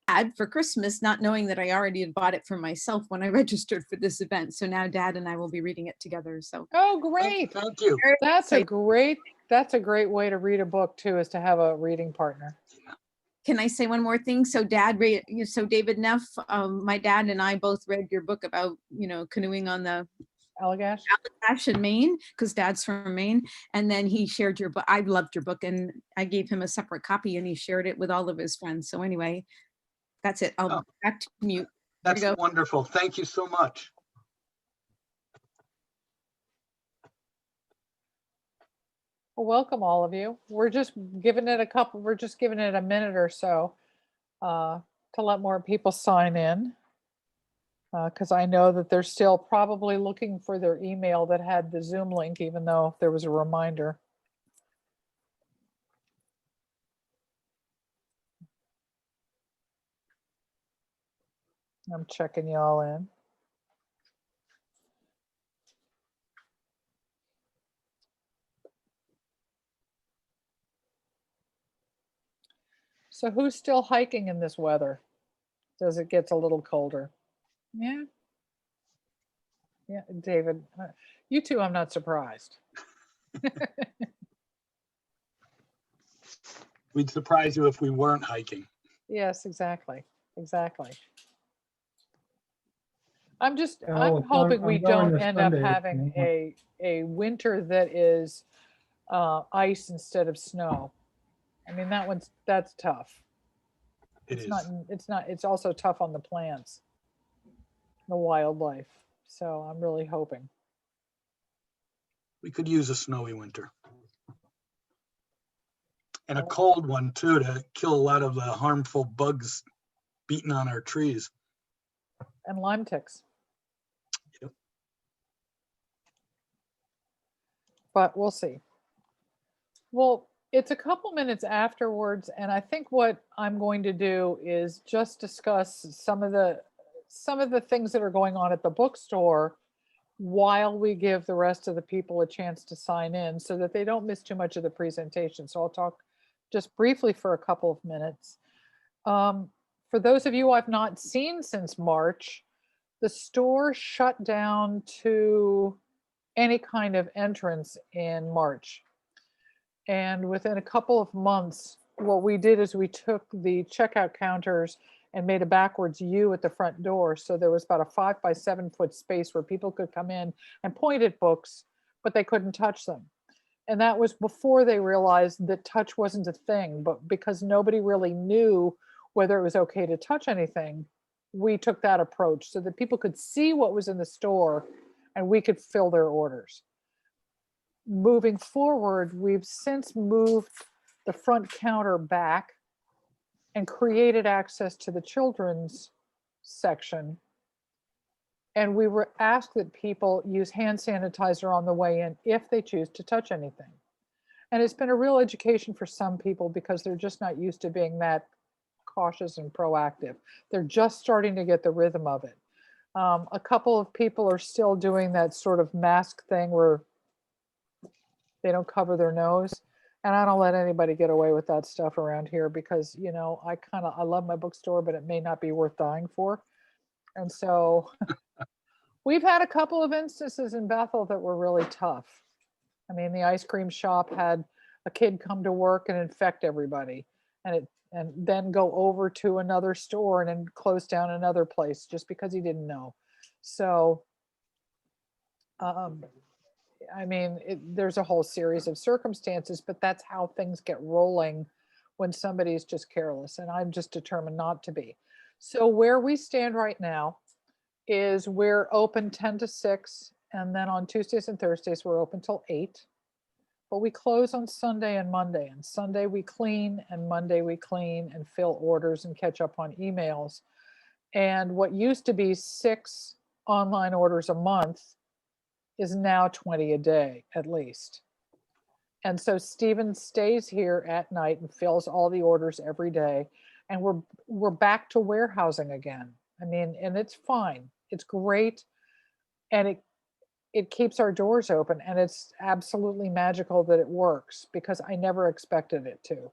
Dad for Christmas, not knowing that I already had bought it for myself when I registered for this event. So now Dad and I will be reading it together. So Oh, great. Thank you. That's a great way to read a book too, is to have a reading partner. can I say one more thing? So David Neff, my dad and I both read your book about, canoeing on the Allagash in Maine, because Dad's from Maine. And then he shared your book. I loved your book, and I gave him a separate copy, and he shared it with all of his friends. So anyway, that's it. I'll back to mute. That's wonderful. Thank you so much. Well, welcome all of you. We're just giving it a minute or so to let more people sign in. Because I know that they're still probably looking for their email that had the Zoom link, even though there was a reminder. I'm checking you all in. So who's still hiking in this weather? As it gets a little colder? Yeah. Yeah, David, you two, I'm not surprised. We'd surprise you if we weren't hiking. Yes, exactly. I'm hoping we don't end up having a winter that is ice instead of snow. I mean, that's tough. It's also tough on the plants, the wildlife. So I'm really hoping. We could use a snowy winter. And a cold one too, to kill a lot of the harmful bugs beating on our trees. And Lyme ticks. Yep. But we'll see. Well, it's a couple minutes afterwards, and I think what I'm going to do is just discuss some of the things that are going on at the bookstore while we give the rest of the people a chance to sign in, so that they don't miss too much of the presentation. So I'll talk just briefly for a couple of minutes. For those of you I've not seen since March, the store shut down to any kind of entrance in March. And within a couple of months, what we did is we took the checkout counters and made a backwards U at the front door. So there was about a 5 by 7 foot space where people could come in and point at books, but they couldn't touch them. And that was before they realized that touch wasn't a thing, but because nobody really knew whether it was okay to touch anything, we took that approach so that people could see what was in the store and we could fill their orders. Moving forward, we've since moved the front counter back and created access to the children's section. And we were asked that people use hand sanitizer on the way in if they choose to touch anything. And it's been a real education for some people because they're just not used to being that cautious and proactive. They're just starting to get the rhythm of it. A couple of people are still doing that sort of mask thing where they don't cover their nose. And I don't let anybody get away with that stuff around here because, I love my bookstore, but it may not be worth dying for. And so we've had a couple of instances in Bethel that were really tough. I mean, the ice cream shop had a kid come to work and infect everybody and then go over to another store and then close down another place just because he didn't know. So, there's a whole series of circumstances, but that's how things get rolling when somebody's just careless, and I'm just determined not to be. So where we stand right now is we're open 10 to 6, and then on Tuesdays and Thursdays, we're open till 8. But we close on Sunday and Monday. And Sunday we clean, and Monday we clean and fill orders and catch up on emails. And what used to be 6 online orders a month is now 20 a day at least. And so Stephen stays here at night and fills all the orders every day. And we're back to warehousing again. I mean, and it's fine. It's great. And it keeps our doors open, and it's absolutely magical that it works because I never expected it to.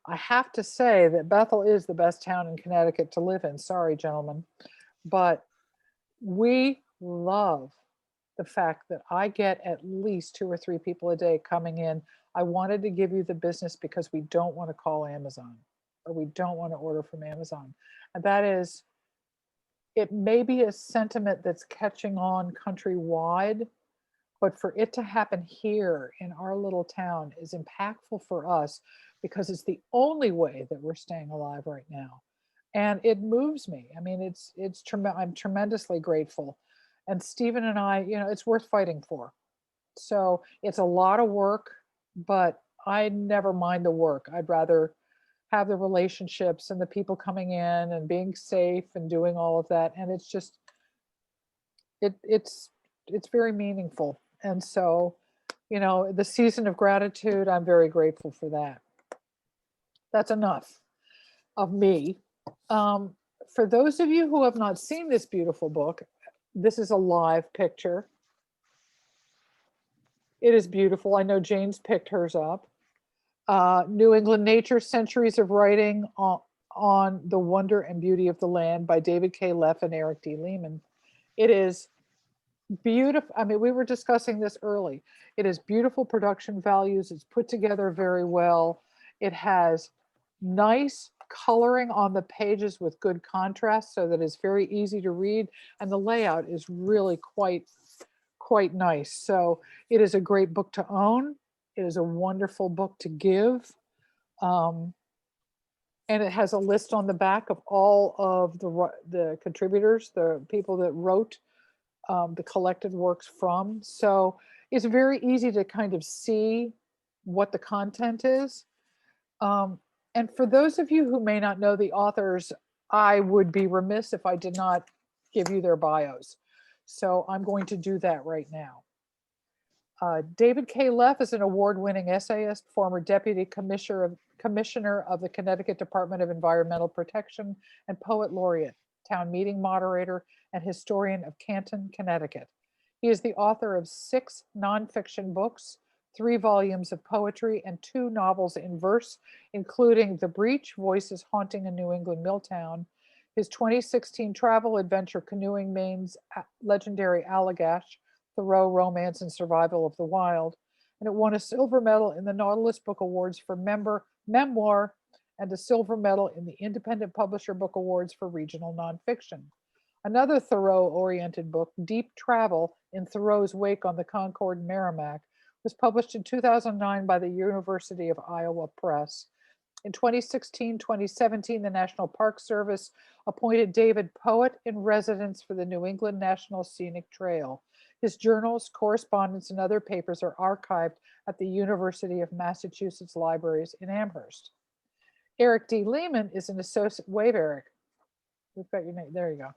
I have to say that Bethel is the best town in Connecticut to live in. Sorry, gentlemen. But we love the fact that I get at least 2 or 3 people a day coming in. I wanted to give you the business because we don't want to call Amazon, or we don't want to order from Amazon. And that is, it may be a sentiment that's catching on countrywide, but for it to happen here in our little town is impactful for us because it's the only way that we're staying alive right now. And it moves me. I mean, I'm tremendously grateful. And Stephen and I, it's worth fighting for. So it's a lot of work, but I never mind the work. I'd rather have the relationships and the people coming in and being safe and doing all of that. And it's just, it's very meaningful. And so, the season of gratitude, I'm very grateful for that. That's enough of me. For those of you who have not seen this beautiful book, this is a live picture. It is beautiful. I know Jane's picked hers up. New England Nature, Centuries of Writing on the Wonder and Beauty of the Land by David K. Leff and Eric D. Lehman. It is beautiful. I mean, we were discussing this early. It has beautiful production values. It's put together very well. It has nice coloring on the pages with good contrast so that it's very easy to read. And the layout is really quite nice. So it is a great book to own. It is a wonderful book to give. And it has a list on the back of all of the contributors, the people that wrote the collected works from. So it's very easy to kind of see what the content is. And for those of you who may not know the authors, I would be remiss if I did not give you their bios. So I'm going to do that right now. David K. Leff is an award-winning essayist, former deputy commissioner of the Connecticut Department of Environmental Protection, and poet laureate, town meeting moderator, and historian of Canton, Connecticut. He is the author of 6 nonfiction books, 3 volumes of poetry, and 2 novels in verse, including The Breach, Voices Haunting a New England Milltown, his 2016 travel adventure Canoeing Maine's legendary Allagash, Thoreau, Romance and Survival of the Wild, and it won a silver medal in the Nautilus Book Awards for memoir and a silver medal in the Independent Publisher Book Awards for regional nonfiction. Another Thoreau-oriented book, Deep Travel in Thoreau's Wake on the Concord and Merrimack, was published in 2009 by the University of Iowa Press. In 2016-2017, the National Park Service appointed David Poet in residence for the New England National Scenic Trail. His journals, correspondence, and other papers are archived at the University of Massachusetts Libraries in Amherst. Eric D. Lehman is an associate, wave Eric, we've got your name, there you go,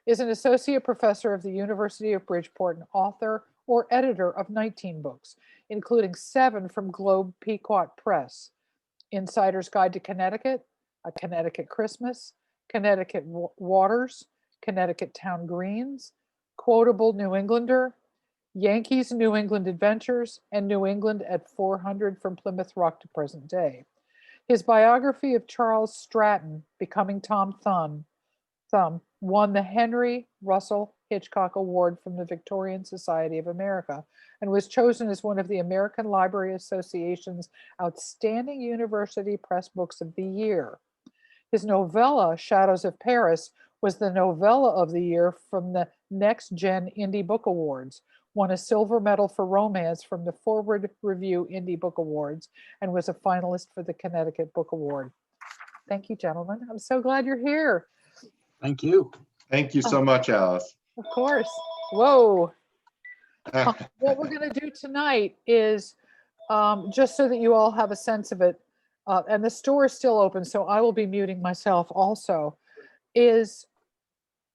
is an associate professor of the University of Bridgeport and author or editor of 19 books, including 7 from Globe Pequot Press, Insider's Guide to Connecticut, A Connecticut Christmas, Connecticut Waters, Connecticut Town Greens, Quotable New Englander, Yankees New England Adventures, and New England at 400 from Plymouth Rock to present day. His biography of Charles Stratton, Becoming Tom Thumb, won the Henry Russell Hitchcock Award from the Victorian Society of America and was chosen as one of the American Library Association's outstanding university press books of the year. His novella, Shadows of Paris, was the novella of the year from the Next Gen Indie Book Awards, won a silver medal for romance from the Forward Review Indie Book Awards, and was a finalist for the Connecticut Book Award. Thank you, gentlemen. I'm so glad you're here. Thank you. Thank you so much, Alice. Of course. Whoa. What we're going to do tonight is, just so that you all have a sense of it, and the store is still open, so I will be muting myself also, is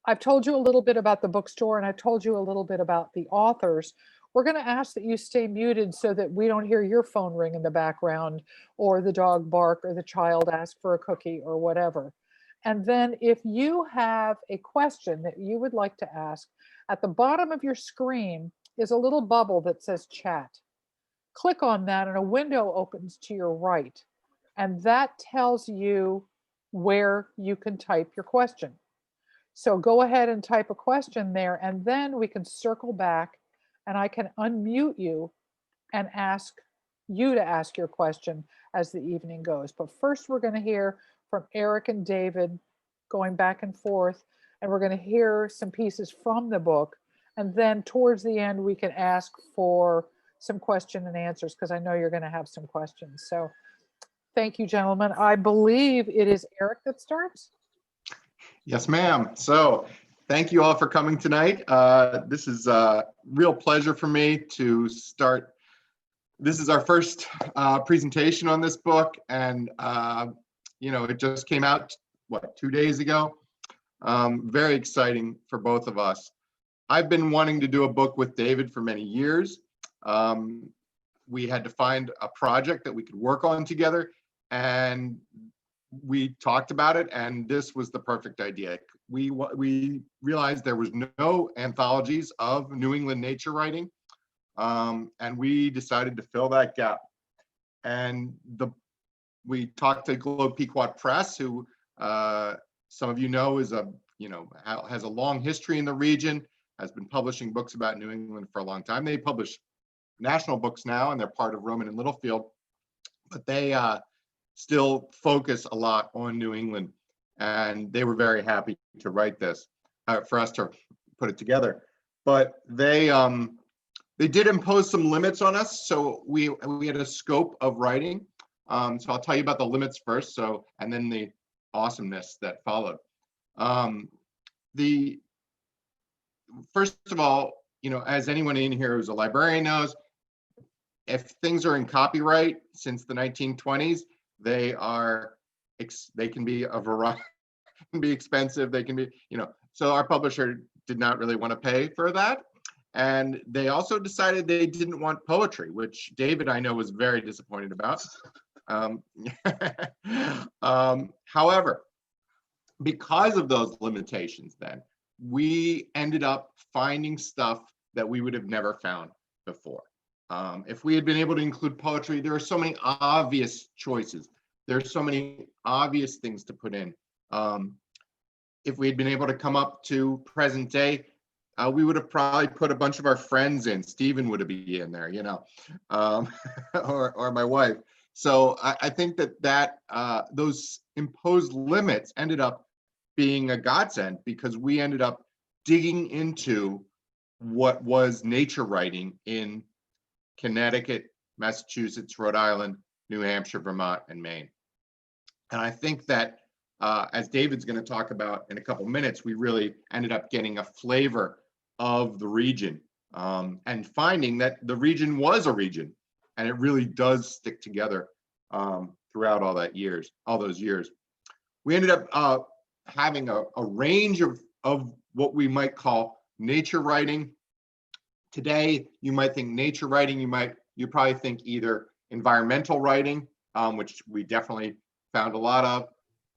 I've told you a little bit about the bookstore and I've told you a little bit about the authors. We're going to ask that you stay muted so that we don't hear your phone ring in the background or the dog bark or the child ask for a cookie or whatever. And then if you have a question that you would like to ask, at the bottom of your screen is a little bubble that says chat. Click on that and a window opens to your right. And that tells you where you can type your question. So go ahead and type a question there, and then we can circle back and I can unmute you and ask you to ask your question as the evening goes. But first we're going to hear from Eric and David going back and forth, and we're going to hear some pieces from the book. And then towards the end, we can ask for some question and answers, because I know you're going to have some questions. So thank you, gentlemen. I believe it is Eric that starts. Yes, ma'am. So thank you all for coming tonight. This is a real pleasure for me to start. This is our first presentation on this book, and it just came out, 2 days ago. Very exciting for both of us. I've been wanting to do a book with David for many years. We had to find a project that we could work on together, and we talked about it, and this was the perfect idea. We realized there was no anthologies of New England nature writing, and we decided to fill that gap. And we talked to Globe Pequot Press, who some of you know is has a long history in the region, has been publishing books about New England for a long time. They publish national books now, and they're part of Rowman and Littlefield, but they still focus a lot on New England, and they were very happy to write this for us to put it together. But they did impose some limits on us, so we had a scope of writing. So I'll tell you about the limits first, and then the awesomeness that followed. First of all, as anyone in here who's a librarian knows, if things are in copyright since the 1920s, they can be a variety, can be expensive, they can be, so our publisher did not really want to pay for that. And they also decided they didn't want poetry, which David, I know, was very disappointed about. However, because of those limitations, then we ended up finding stuff that we would have never found before. If we had been able to include poetry, there are so many obvious choices. There's so many obvious things to put in. If we had been able to come up to present day, we would have probably put a bunch of our friends in. Stephen would have been in there, or my wife. So I think that those imposed limits ended up being a godsend, because we ended up digging into what was nature writing in Connecticut, Massachusetts, Rhode Island, New Hampshire, Vermont, and Maine. And I think that as David's going to talk about in a couple minutes, we really ended up getting a flavor of the region, and finding that the region was a region, and it really does stick together throughout all those years. We ended up having a range of what we might call nature writing. Today, you might think nature writing, you probably think either environmental writing, which we definitely found a lot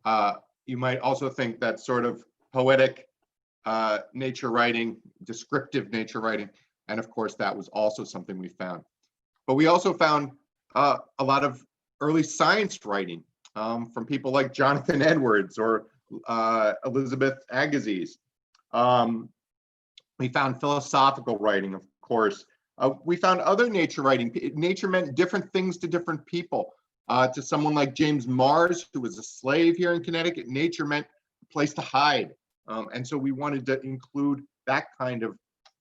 of. You might also think that sort of poetic nature writing, descriptive nature writing, and of course that was also something we found. But we also found a lot of early science writing from people like Jonathan Edwards or Elizabeth Agassiz. We found philosophical writing, of course. We found other nature writing. Nature meant different things to different people. To someone like James Mars, who was a slave here in Connecticut, nature meant a place to hide. And so we wanted to include that kind of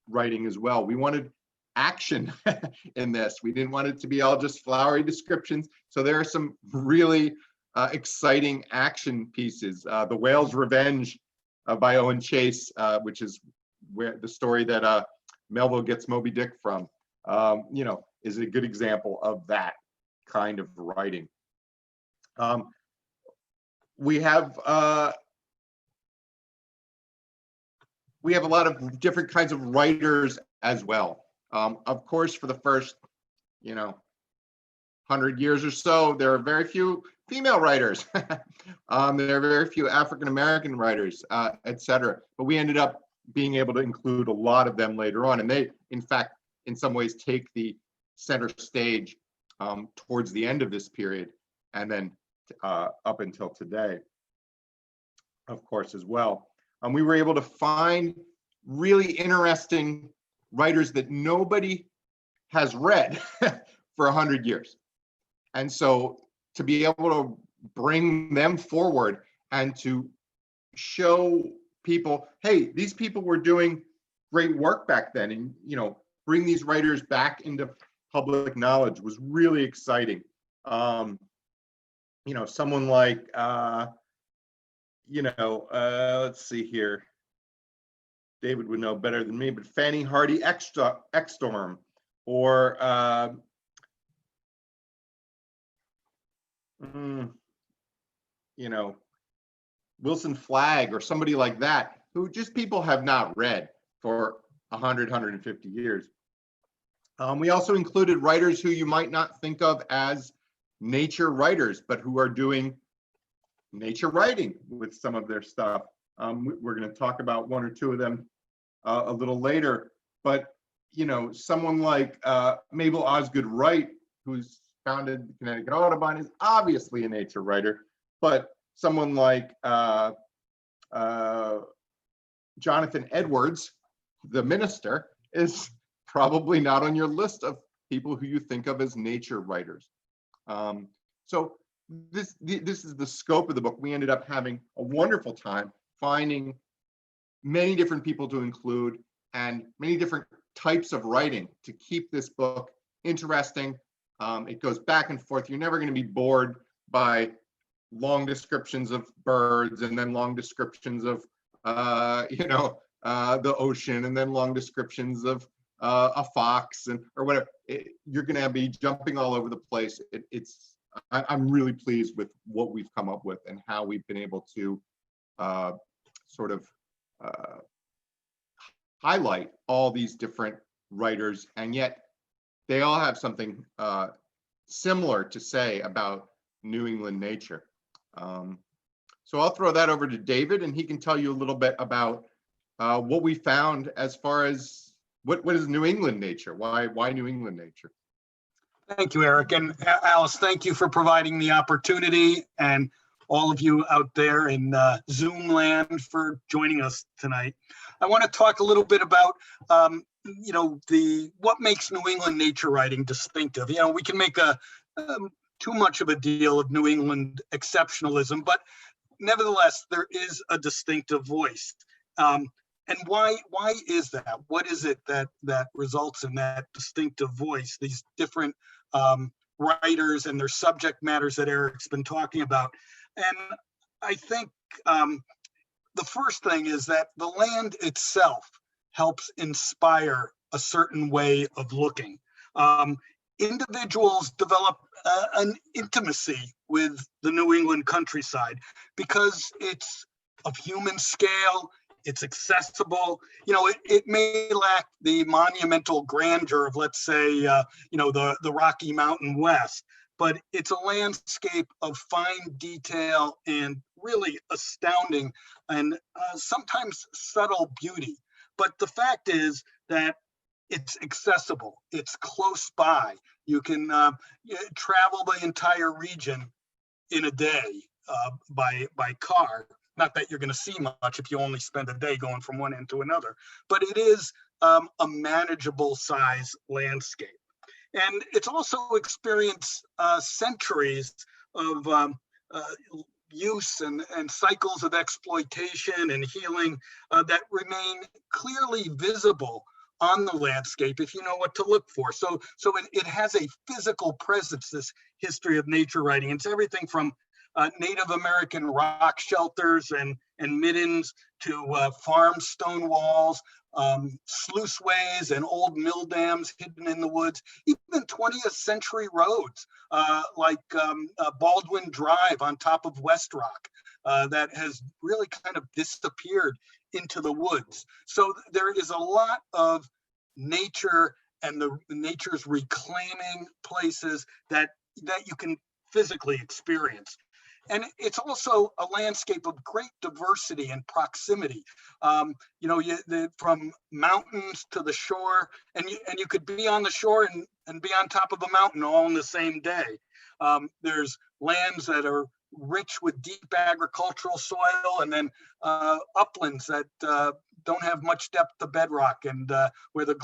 writing as well. We wanted action in this. We didn't want it to be all just flowery descriptions. So there are some really exciting action pieces. The Whale's Revenge by Owen Chase, which is where the story that Melville gets Moby Dick from, is a good example of that kind of writing. We have a lot of different kinds of writers as well. Of course, for the first, 100 years or so, there are very few female writers. There are very few African-American writers, etc. But we ended up being able to include a lot of them later on. And they, in fact, in some ways take the center stage towards the end of this period. And then up until today, of course, as well. We were able to find really interesting writers that nobody has read for 100 years. And so to be able to bring them forward and to show people, hey, these people were doing great work back then, and bring these writers back into public knowledge was really exciting. Someone like let's see here, David would know better than me, but Fanny Hardy Ekstrom, or Wilson Flagg, or somebody like that, who just people have not read for 100, 150 years. We also included writers who you might not think of as nature writers, but who are doing nature writing with some of their stuff. We're going to talk about one or two of them a little later, but someone like Mabel Osgood Wright, who's founded the Connecticut Audubon, is obviously a nature writer, but someone like Jonathan Edwards, the minister, is probably not on your list of people who you think of as nature writers. So this is the scope of the book. We ended up having a wonderful time finding many different people to include and many different types of writing to keep this book interesting. It goes back and forth. You're never going to be bored by long descriptions of birds, and then long descriptions of the ocean, and then long descriptions of a fox, or whatever. You're going to be jumping all over the place. I'm really pleased with what we've come up with and how we've been able to sort of highlight all these different writers, and yet they all have something similar to say about New England nature. So I'll throw that over to David, and he can tell you a little bit about what we found as far as what is New England nature. Why New England nature? Thank you, Eric. And Alice, thank you for providing the opportunity, and all of you out there in Zoom land for joining us tonight. I want to talk a little bit about what makes New England nature writing distinctive. We can make too much of a deal of New England exceptionalism, but nevertheless, there is a distinctive voice. And why is that? What is it that results in that distinctive voice? These different writers and their subject matters that Eric's been talking about. And I think the first thing is that the land itself helps inspire a certain way of looking. Individuals develop an intimacy with the New England countryside because it's of human scale, it's accessible. It may lack the monumental grandeur of, let's say, the Rocky Mountain West, but it's a landscape of fine detail and really astounding and sometimes subtle beauty. But the fact is that it's accessible, it's close by. You can travel the entire region in a day by car. Not that you're going to see much if you only spend a day going from one end to another, but it is a manageable size landscape. And it's also experienced centuries of use and cycles of exploitation and healing that remain clearly visible on the landscape if you know what to look for. So it has a physical presence, this history of nature writing. It's everything from Native American rock shelters and middens to farm stone walls, sluiceways and old mill dams hidden in the woods, even 20th century roads like Baldwin Drive on top of West Rock that has really kind of disappeared into the woods. So there is a lot of nature and the nature's reclaiming places that you can physically experience. And it's also a landscape of great diversity and proximity. From mountains to the shore, and you could be on the shore and be on top of a mountain all in the same day. There's lands that are rich with deep agricultural soil, and then uplands that don't have much depth to bedrock, and where the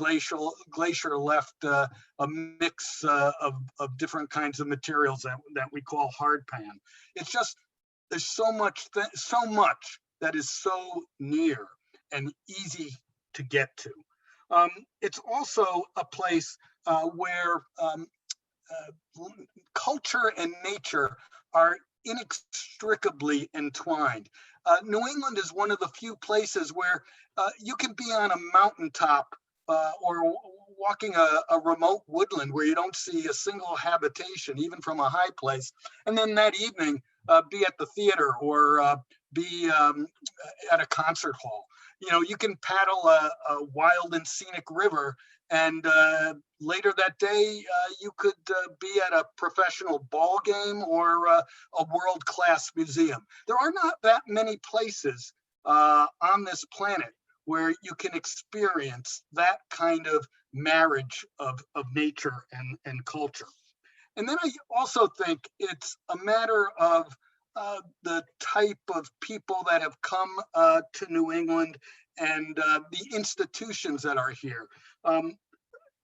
glacier left a mix of different kinds of materials that we call hardpan. It's just, there's so much that is so near and easy to get to. It's also a place where culture and nature are inextricably entwined. New England is one of the few places where you can be on a mountaintop or walking a remote woodland where you don't see a single habitation, even from a high place, and then that evening be at the theater or be at a concert hall. You know, you can paddle a wild and scenic river, and later that day you could be at a professional ball game or a world-class museum. There are not that many places on this planet where you can experience that kind of marriage of nature and culture. And then I also think it's a matter of the type of people that have come to New England and the institutions that are here.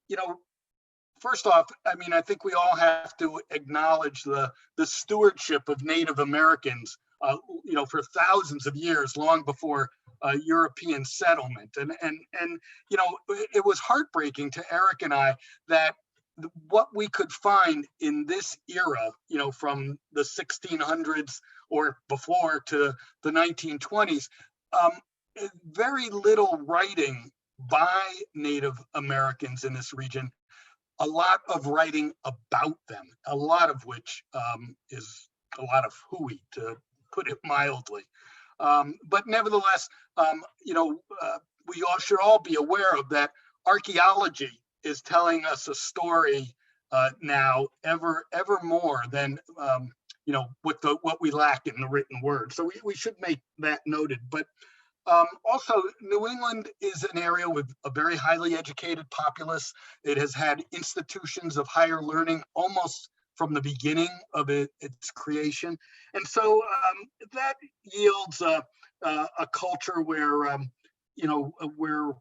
You know, first off, I mean, I think we all have to acknowledge the stewardship of Native Americans, you know, for thousands of years, long before European settlement. And you know, it was heartbreaking to Eric and I that what we could find in this era, you know, from the 1600s or before to the 1920s, very little writing by Native Americans in this region, a lot of writing about them, a lot of which is a lot of hooey, to put it mildly. But nevertheless, you know, we all should all be aware of that. Archaeology is telling us a story now ever more than you know, what we lack in the written word. So we should make that noted. But also, New England is an area with a very highly educated populace. It has had institutions of higher learning almost from the beginning of its creation. And so that yields a culture where, you know, we're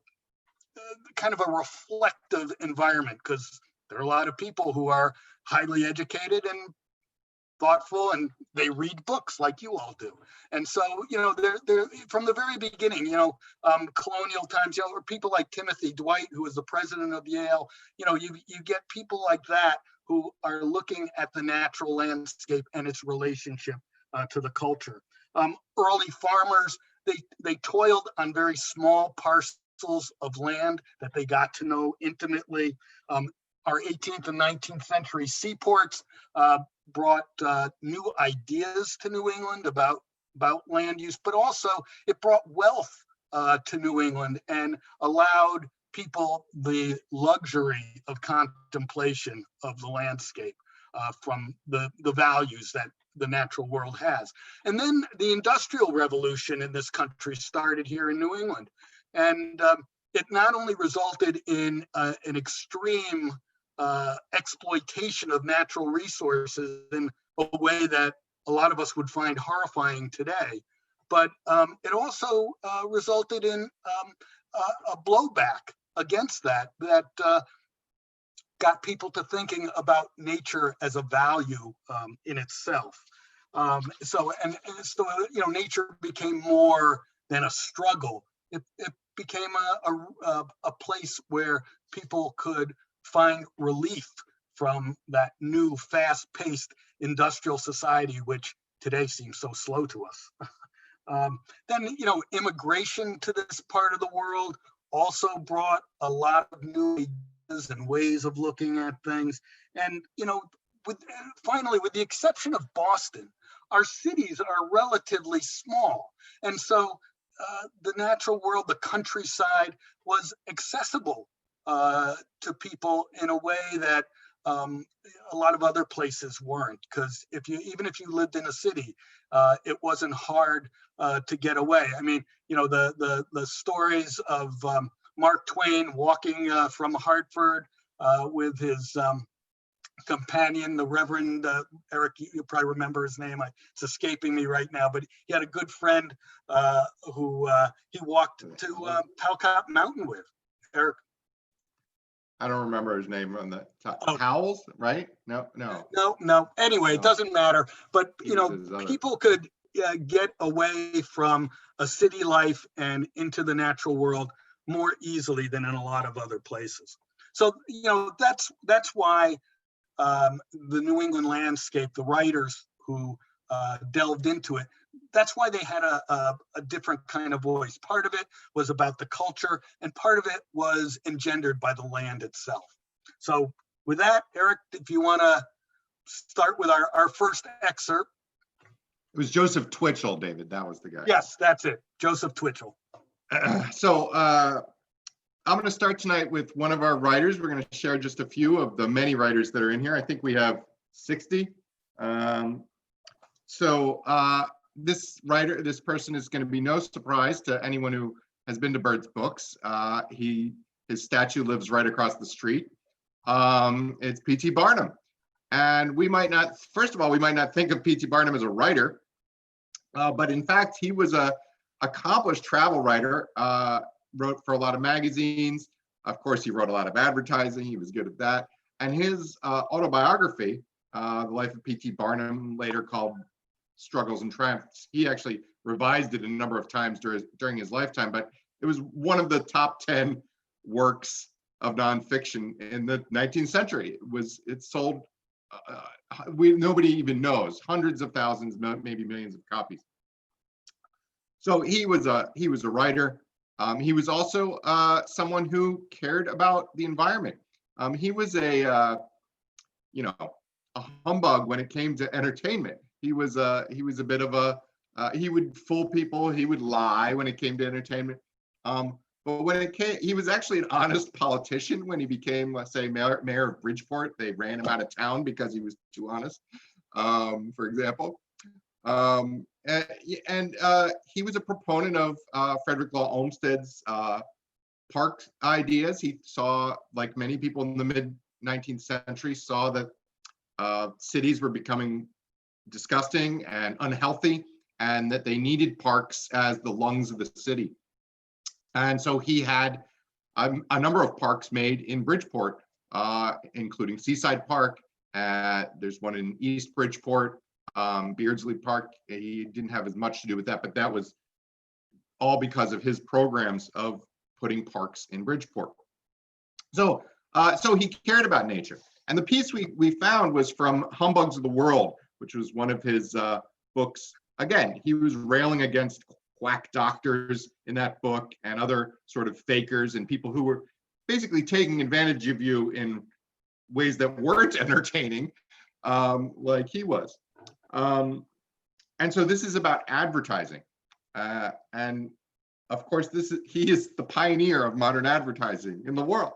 kind of a reflective environment, because there are a lot of people who are highly educated and thoughtful, and they read books like you all do. And so, you know, they're from the very beginning, you know, colonial times, you know, people like Timothy Dwight, who was the president of Yale, you know, you get people like that who are looking at the natural landscape and its relationship to the culture. Early farmers, they toiled on very small parcels of land that they got to know intimately. Our 18th and 19th century seaports brought new ideas to New England about land use, but also it brought wealth to New England and allowed people the luxury of contemplation of the landscape from the values that the natural world has. And then the Industrial Revolution in this country started here in New England. And it not only resulted in an extreme exploitation of natural resources in a way that a lot of us would find horrifying today, but it also resulted in a blowback against that got people to thinking about nature as a value in itself. So you know, nature became more than a struggle. It became a place where people could find relief from that new fast-paced industrial society, which today seems so slow to us. Then, you know, immigration to this part of the world also brought a lot of new ideas and ways of looking at things. And, you know, finally, with the exception of Boston, our cities are relatively small. And so the natural world, the countryside, was accessible to people in a way that a lot of other places weren't. Because even if you lived in a city, it wasn't hard to get away. I mean, you know, the stories of Mark Twain walking from Hartford with his companion, the Reverend Eric, you probably remember his name. It's escaping me right now, but he had a good friend who he walked to Talcott Mountain with. Eric. I don't remember his name on the top. Oh. Howells, right? No. No. Anyway, it doesn't matter. But, He was his other- people could get away from a city life and into the natural world more easily than in a lot of other places. So, that's why the New England landscape, the writers who delved into it, that's why they had a different kind of voice. Part of it was about the culture, and part of it was engendered by the land itself. So with that, Eric, if you want to start with our first excerpt. It was Joseph Twitchell, David. That was the guy. Yes, that's it. Joseph Twitchell. So I'm going to start tonight with one of our writers. We're going to share just a few of the many writers that are in here. I think we have 60. This writer, this person is going to be no surprise to anyone who has been to Bird's Books. His statue lives right across the street. It's P.T. Barnum. And we might not think of P.T. Barnum as a writer, but in fact, he was a accomplished travel writer, wrote for a lot of magazines. Of course, he wrote a lot of advertising. He was good at that. And his autobiography, The Life of P.T. Barnum, later called Struggles and Triumphs, he actually revised it a number of times during his lifetime, but it was one of the top 10 works of nonfiction in the 19th century. It sold, nobody even knows, hundreds of thousands, maybe millions of copies. So he was a writer. He was also someone who cared about the environment. He was a humbug when it came to entertainment. He was a bit of he would fool people. He would lie when it came to entertainment. But he was actually an honest politician when he became, let's say, mayor of Bridgeport. They ran him out of town because he was too honest, for example. He was a proponent of Frederick Law Olmsted's park ideas. He saw, like many people in the mid-19th century, saw that cities were becoming disgusting and unhealthy, and that they needed parks as the lungs of the city. And so he had a number of parks made in Bridgeport, including Seaside Park. There's one in East Bridgeport, Beardsley Park. He didn't have as much to do with that, but that was all because of his programs of putting parks in Bridgeport. So he cared about nature. And the piece we found was from Humbugs of the World, which was one of his books. Again, he was railing against quack doctors in that book and other sort of fakers and people who were basically taking advantage of you in ways that weren't entertaining, like he was. And so this is about advertising. And of course, he is the pioneer of modern advertising in the world.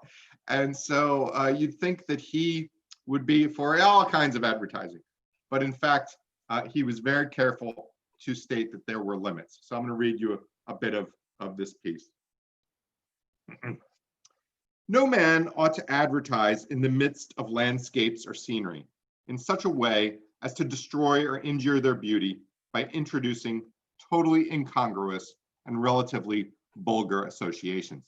And so you'd think that he would be for all kinds of advertising. But in fact, he was very careful to state that there were limits. So I'm going to read you a bit of this piece. No man ought to advertise in the midst of landscapes or scenery in such a way as to destroy or injure their beauty by introducing totally incongruous and relatively vulgar associations.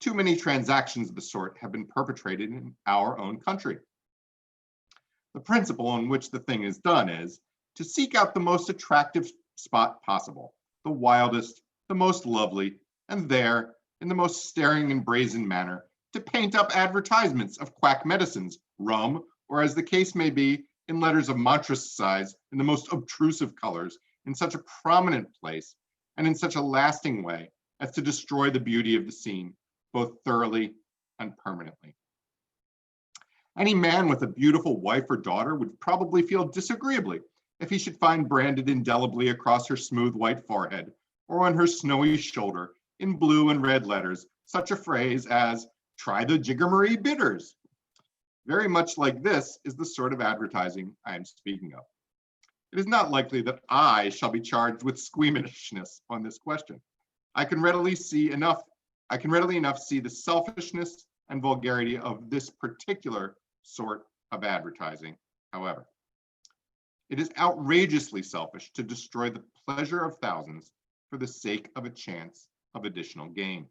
Too many transactions of the sort have been perpetrated in our own country. The principle on which the thing is done is to seek out the most attractive spot possible, the wildest, the most lovely, and there, in the most staring and brazen manner, to paint up advertisements of quack medicines, rum, or as the case may be, in letters of monstrous size, in the most obtrusive colors, in such a prominent place, and in such a lasting way as to destroy the beauty of the scene, both thoroughly and permanently. Any man with a beautiful wife or daughter would probably feel disagreeably if he should find branded indelibly across her smooth white forehead or on her snowy shoulder in blue and red letters such a phrase as, "Try the Jigger-Marie bitters." Very much like this is the sort of advertising I am speaking of. It is not likely that I shall be charged with squeamishness on this question. I can readily enough see the selfishness and vulgarity of this particular sort of advertising, however. It is outrageously selfish to destroy the pleasure of thousands for the sake of a chance of additional gain.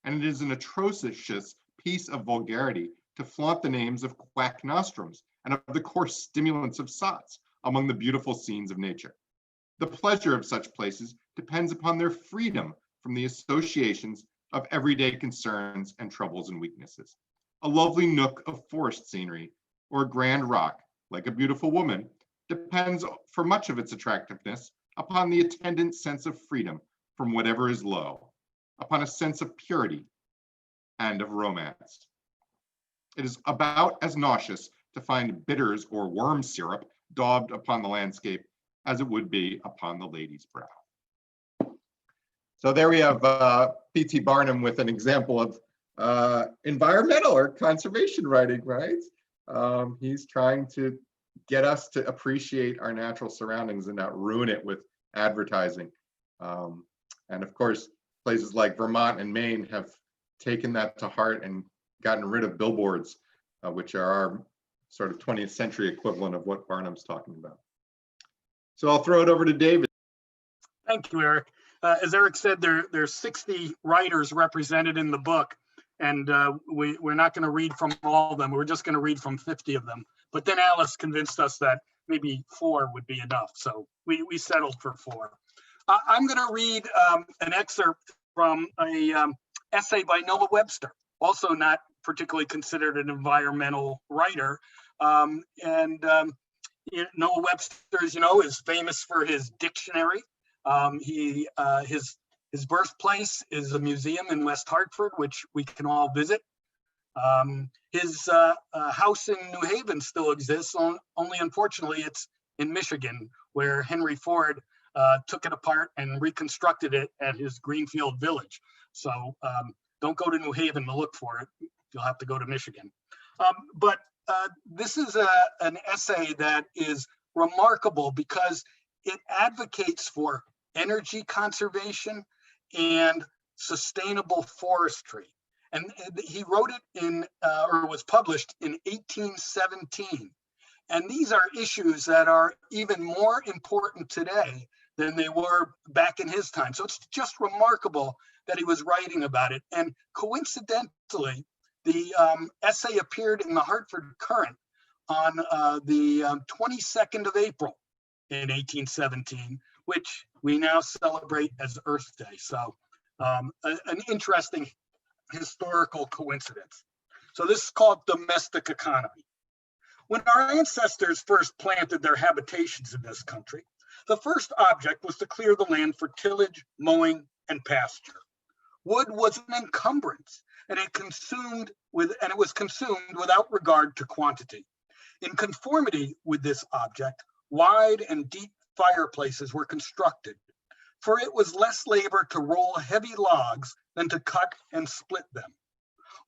And it is an atrocious piece of vulgarity to flaunt the names of quack nostrums and of the coarse stimulants of sots among the beautiful scenes of nature. The pleasure of such places depends upon their freedom from the associations of everyday concerns and troubles and weaknesses. A lovely nook of forest scenery or a grand rock, like a beautiful woman, depends for much of its attractiveness upon the attendant sense of freedom from whatever is low, upon a sense of purity and of romance. It is about as nauseous to find bitters or worm syrup daubed upon the landscape as it would be upon the lady's brow. So there we have P.T. Barnum with an example of environmental or conservation writing, right? He's trying to get us to appreciate our natural surroundings and not ruin it with advertising. And of course, places like Vermont and Maine have taken that to heart and gotten rid of billboards, which are our sort of 20th century equivalent of what Barnum's talking about. So I'll throw it over to David. Thank you, Eric. As Eric said, there's 60 writers represented in the book, and we're not going to read from all of them. We're just going to read from 50 of them. But then Alice convinced us that maybe 4 would be enough, so we settled for 4. I'm going to read an excerpt from a essay by Noah Webster, also not particularly considered an environmental writer. Noah Webster, as you know, is famous for his dictionary. His birthplace is a museum in West Hartford, which we can all visit. His house in New Haven still exists, only unfortunately it's in Michigan, where Henry Ford took it apart and reconstructed it at his Greenfield Village. So don't go to New Haven to look for it. You'll have to go to Michigan. But this is an essay that is remarkable because it advocates for energy conservation and sustainable forestry. And he wrote it in, or was published in 1817. And these are issues that are even more important today than they were back in his time. So it's just remarkable that he was writing about it. And coincidentally, the essay appeared in the Hartford Courant on the 22nd of April in 1817, which we now celebrate as Earth Day. So an interesting historical coincidence. So this is called domestic economy. When our ancestors first planted their habitations in this country, the first object was to clear the land for tillage, mowing, and pasture. Wood was an encumbrance, and it was consumed without regard to quantity. In conformity with this object, wide and deep fireplaces were constructed, for it was less labor to roll heavy logs than to cut and split them.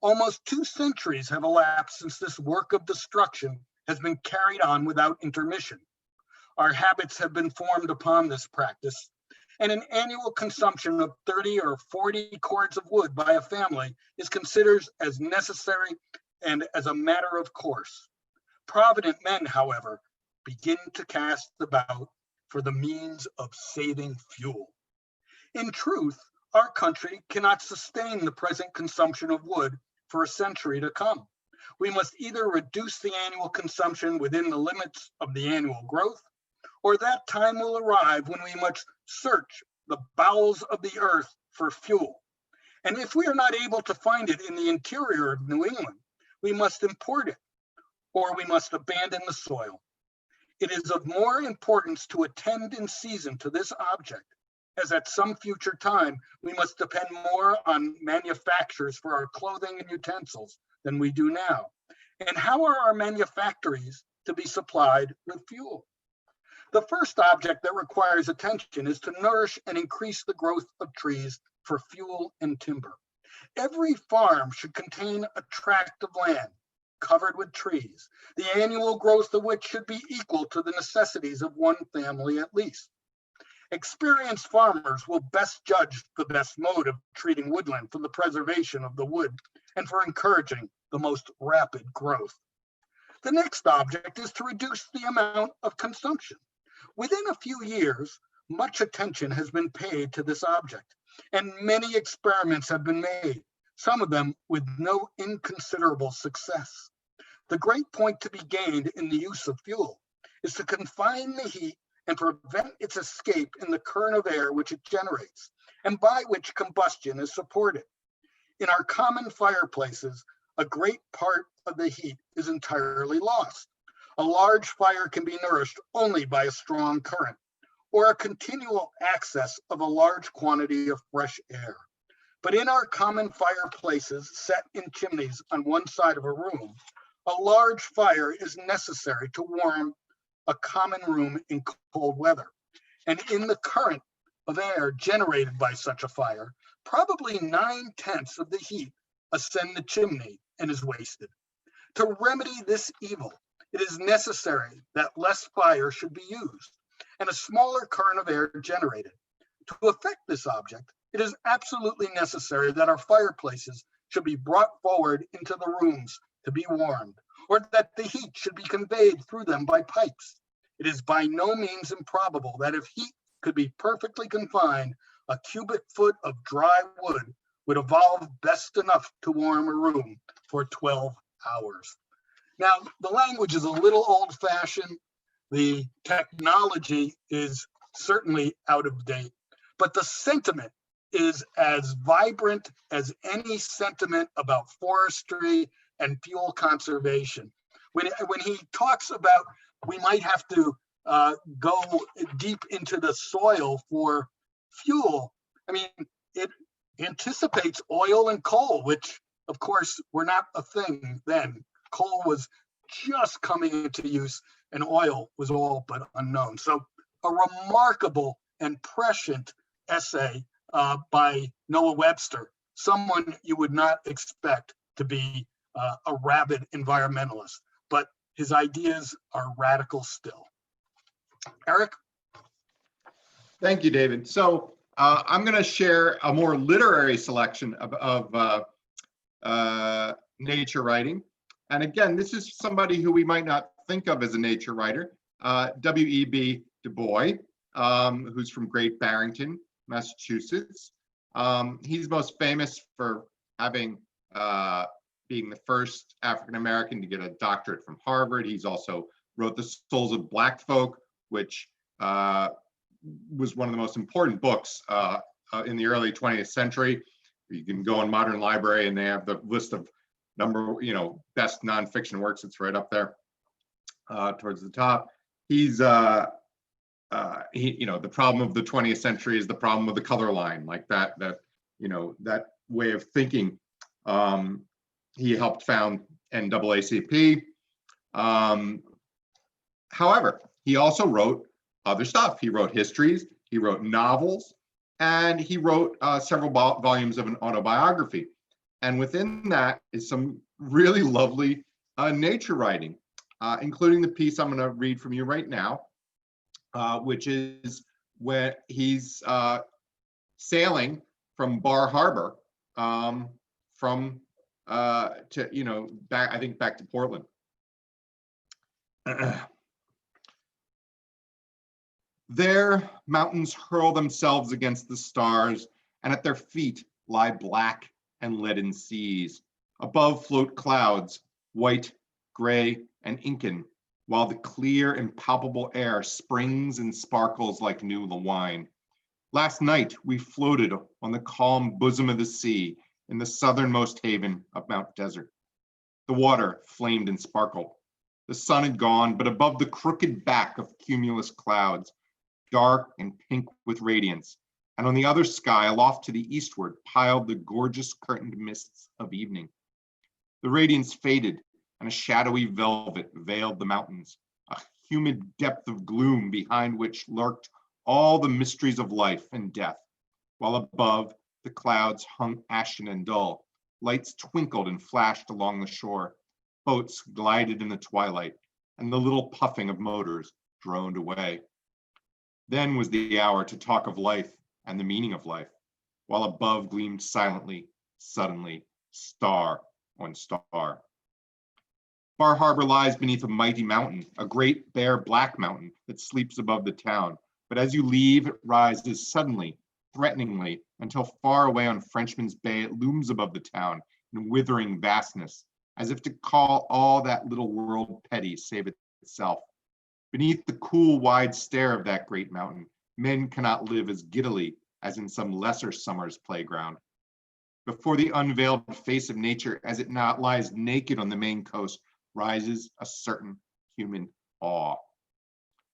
Almost 2 centuries have elapsed since this work of destruction has been carried on without intermission. Our habits have been formed upon this practice, and an annual consumption of 30 or 40 cords of wood by a family is considered as necessary and as a matter of course. Provident men, however, begin to cast about for the means of saving fuel. In truth, our country cannot sustain the present consumption of wood for a century to come. We must either reduce the annual consumption within the limits of the annual growth, or that time will arrive when we must search the bowels of the earth for fuel. And if we are not able to find it in the interior of New England, we must import it, or we must abandon the soil. It is of more importance to attend in season to this object, as at some future time we must depend more on manufacturers for our clothing and utensils than we do now. And how are our manufactories to be supplied with fuel? The first object that requires attention is to nourish and increase the growth of trees for fuel and timber. Every farm should contain a tract of land covered with trees, the annual growth of which should be equal to the necessities of one family at least. Experienced farmers will best judge the best mode of treating woodland for the preservation of the wood and for encouraging the most rapid growth. The next object is to reduce the amount of consumption. Within a few years, much attention has been paid to this object, and many experiments have been made, some of them with no inconsiderable success. The great point to be gained in the use of fuel is to confine the heat and prevent its escape in the current of air which it generates, and by which combustion is supported. In our common fireplaces, a great part of the heat is entirely lost. A large fire can be nourished only by a strong current, or a continual access of a large quantity of fresh air. But in our common fireplaces set in chimneys on one side of a room, a large fire is necessary to warm a common room in cold weather. And in the current of air generated by such a fire, probably 9/10 of the heat ascend the chimney and is wasted. To remedy this evil, it is necessary that less fire should be used and a smaller current of air generated. To effect this object, it is absolutely necessary that our fireplaces should be brought forward into the rooms to be warmed, or that the heat should be conveyed through them by pipes. It is by no means improbable that if heat could be perfectly confined, a cubic foot of dry wood would evolve best enough to warm a room for 12 hours. Now, the language is a little old-fashioned. The technology is certainly out of date, but the sentiment is as vibrant as any sentiment about forestry and fuel conservation. When he talks about we might have to go deep into the soil for fuel, I mean, it anticipates oil and coal, which of course were not a thing then. Coal was just coming into use and oil was all but unknown. So a remarkable and prescient essay by Noah Webster, someone you would not expect to be a rabid environmentalist, but his ideas are radical still. Eric? Thank you, David. So I'm going to share a more literary selection of nature writing. And again, this is somebody who we might not think of as a nature writer, W.E.B. Du Bois, who's from Great Barrington, Massachusetts. He's most famous for having being the first African-American to get a doctorate from Harvard. He's also wrote The Souls of Black Folk, which was one of the most important books in the early 20th century. You can go on Modern Library and they have the list of best nonfiction works. It's right up there towards the top. He's the problem of the 20th century is the problem of the color line, like that way of thinking. He helped found NAACP. However, he also wrote other stuff. He wrote histories, he wrote novels, and he wrote several volumes of an autobiography. And within that is some really lovely nature writing, including the piece I'm going to read from you right now, which is when he's sailing from Bar Harbor back to Portland. There, mountains hurl themselves against the stars, and at their feet lie black and leaden seas. Above float clouds, white, gray, and inken, while the clear, impalpable air springs and sparkles like new wine. Last night, we floated on the calm bosom of the sea in the southernmost haven of Mount Desert. The water flamed and sparkled. The sun had gone, but above the crooked back of cumulus clouds, dark and pink with radiance, and on the other sky, aloft to the eastward, piled the gorgeous curtained mists of evening. The radiance faded, and a shadowy velvet veiled the mountains, a humid depth of gloom behind which lurked all the mysteries of life and death, while above, the clouds hung ashen and dull. Lights twinkled and flashed along the shore. Boats glided in the twilight, and the little puffing of motors droned away. Then was the hour to talk of life and the meaning of life, while above gleamed silently, suddenly, star on star. Bar Harbor lies beneath a mighty mountain, a great bare black mountain that sleeps above the town. But as you leave, it rises suddenly, threateningly, until far away on Frenchman's Bay, it looms above the town in withering vastness, as if to call all that little world petty save itself. Beneath the cool, wide stare of that great mountain, men cannot live as giddily as in some lesser summer's playground. Before the unveiled face of nature, as it now lies naked on the main coast, rises a certain human awe.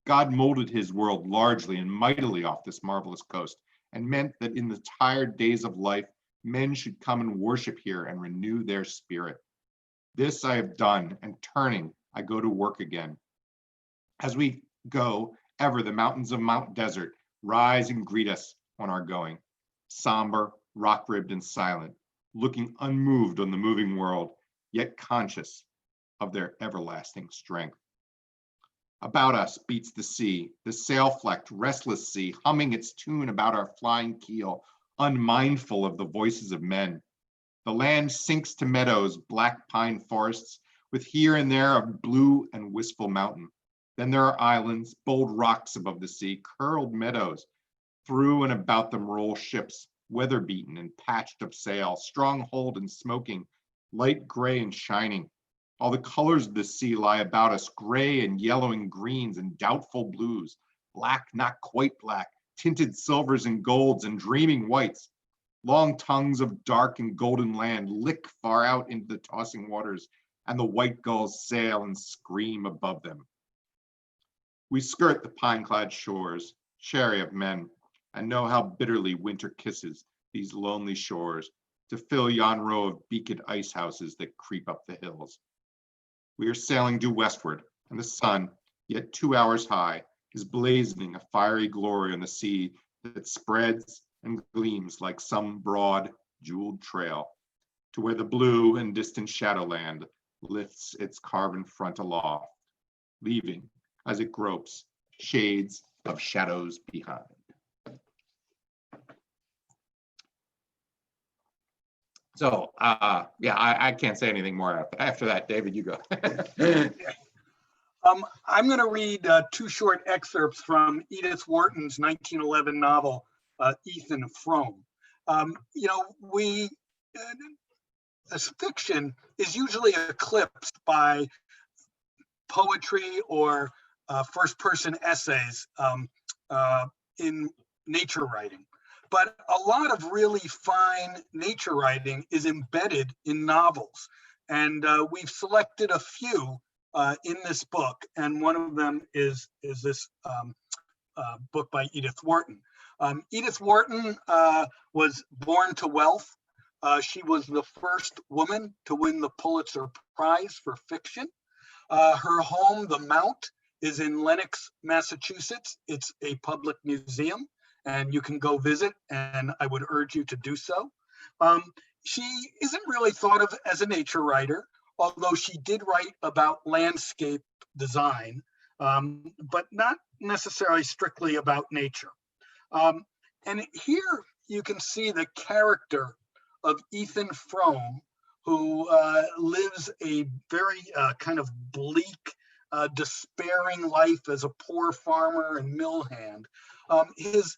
God molded his world largely and mightily off this marvelous coast, and meant that in the tired days of life, men should come and worship here and renew their spirit. This I have done, and turning, I go to work again. As we go, ever the mountains of Mount Desert rise and greet us on our going, somber, rock-ribbed, and silent, looking unmoved on the moving world, yet conscious of their everlasting strength. About us beats the sea, the sail-flecked, restless sea, humming its tune about our flying keel, unmindful of the voices of men. The land sinks to meadows, black pine forests, with here and there a blue and wistful mountain. Then there are islands, bold rocks above the sea, curled meadows. Through and about them roll ships, weather-beaten and patched of sail, strong-holed and smoking, light gray and shining. All the colors of the sea lie about us, gray and yellow and greens and doubtful blues, black, not quite black, tinted silvers and golds and dreaming whites. Long tongues of dark and golden land lick far out into the tossing waters, and the white gulls sail and scream above them. We skirt the pine-clad shores, chary of men, and know how bitterly winter kisses these lonely shores to fill yon row of beaked ice houses that creep up the hills. We are sailing due westward, and the sun, yet 2 hours high, is blazoning a fiery glory on the sea that spreads and gleams like some broad, jeweled trail to where the blue and distant shadowland lifts its carven front aloft, leaving, as it gropes, shades of shadows behind. So, yeah, I can't say anything more after that. David, you go. I'm going to read two short excerpts from Edith Wharton's 1911 novel, Ethan Frome. As fiction is usually eclipsed by poetry or first-person essays in nature writing. But a lot of really fine nature writing is embedded in novels. And we've selected a few in this book. And one of them is this book by Edith Wharton. Edith Wharton was born to wealth. She was the first woman to win the Pulitzer Prize for fiction. Her home, the Mount, is in Lenox, Massachusetts. It's a public museum, and you can go visit, and I would urge you to do so. She isn't really thought of as a nature writer, although she did write about landscape design, but not necessarily strictly about nature. And here you can see the character of Ethan Frome, who lives a very kind of bleak, despairing life as a poor farmer and mill hand. His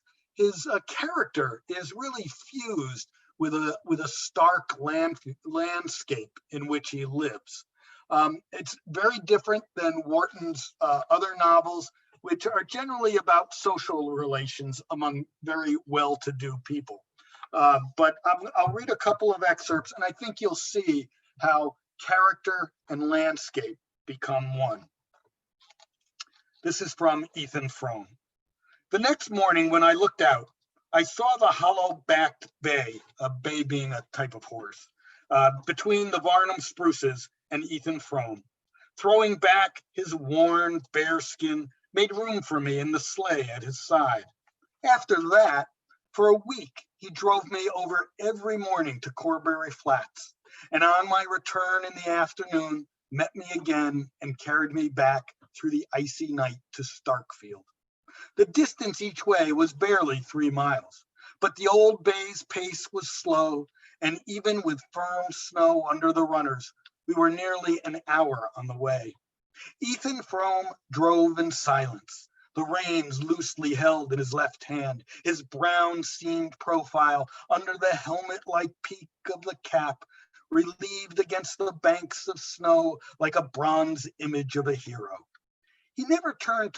character is really fused with a stark landscape in which he lives. It's very different than Wharton's other novels, which are generally about social relations among very well-to-do people. But I'll read a couple of excerpts, and I think you'll see how character and landscape become one. This is from Ethan Frome. The next morning when I looked out, I saw the hollow-backed bay, a bay being a type of horse, between the Barnum spruces and Ethan Frome. Throwing back his worn, bare skin made room for me in the sleigh at his side. After that, for a week, he drove me over every morning to Corbury Flats, and on my return in the afternoon, met me again and carried me back through the icy night to Starkfield. The distance each way was barely 3 miles, but the old bay's pace was slow, and even with firm snow under the runners, We were nearly an hour on the way. Ethan Frome drove in silence, the reins loosely held in his left hand, his brown seamed profile under the helmet-like peak of the cap, relieved against the banks of snow like a bronze image of a hero. He never turned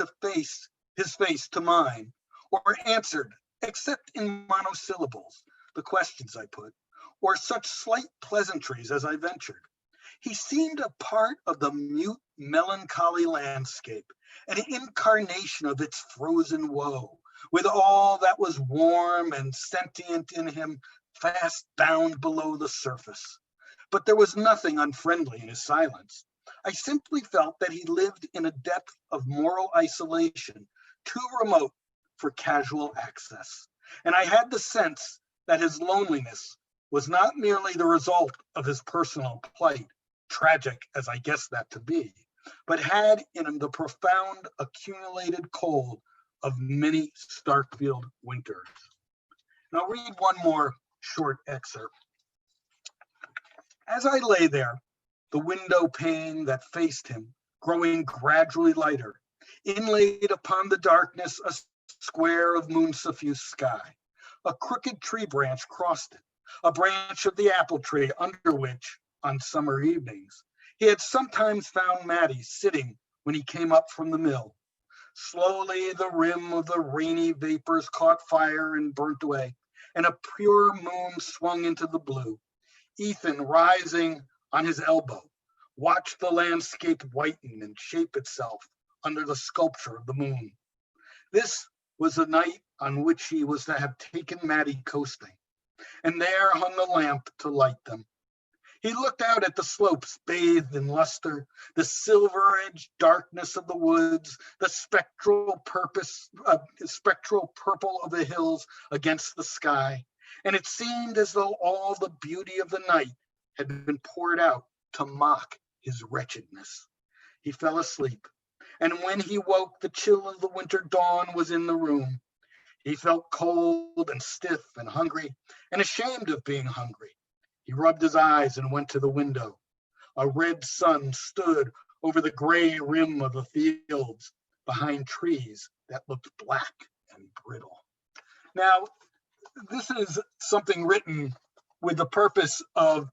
his face to mine, or answered, except in monosyllables, the questions I put, or such slight pleasantries as I ventured. He seemed a part of the mute, melancholy landscape, an incarnation of its frozen woe, with all that was warm and sentient in him fast bound below the surface. But there was nothing unfriendly in his silence. I simply felt that he lived in a depth of moral isolation too remote for casual access. And I had the sense that his loneliness was not merely the result of his personal plight, tragic as I guessed that to be, but had in him the profound accumulated cold of many Starkfield winters. And I'll read one more short excerpt. As I lay there, the window pane that faced him growing gradually lighter, inlaid upon the darkness a square of moon-suffused sky. A crooked tree branch crossed it, a branch of the apple tree under which, on summer evenings, he had sometimes found Maddie sitting when he came up from the mill. Slowly the rim of the rainy vapors caught fire and burnt away, and a pure moon swung into the blue. Ethan, rising on his elbow, watched the landscape whiten and shape itself under the sculpture of the moon. This was the night on which he was to have taken Maddie coasting, and there hung the lamp to light them. He looked out at the slopes bathed in luster, the silver-edged darkness of the woods, the spectral purple of the hills against the sky, and it seemed as though all the beauty of the night had been poured out to mock his wretchedness. He fell asleep, and when he woke, the chill of the winter dawn was in the room. He felt cold and stiff and hungry, and ashamed of being hungry. He rubbed his eyes and went to the window. A red sun stood over the gray rim of the fields behind trees that looked black and brittle. Now, this is something written with the purpose of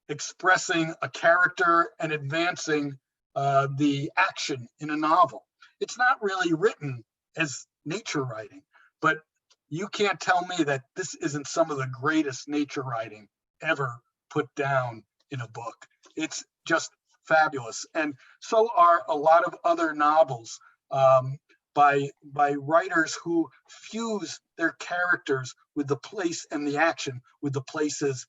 expressing a character and advancing the action in a novel. It's not really written as nature writing, but you can't tell me that this isn't some of the greatest nature writing ever put down in a book. It's just fabulous. And so are a lot of other novels by writers who fuse their characters with the place and the action with the places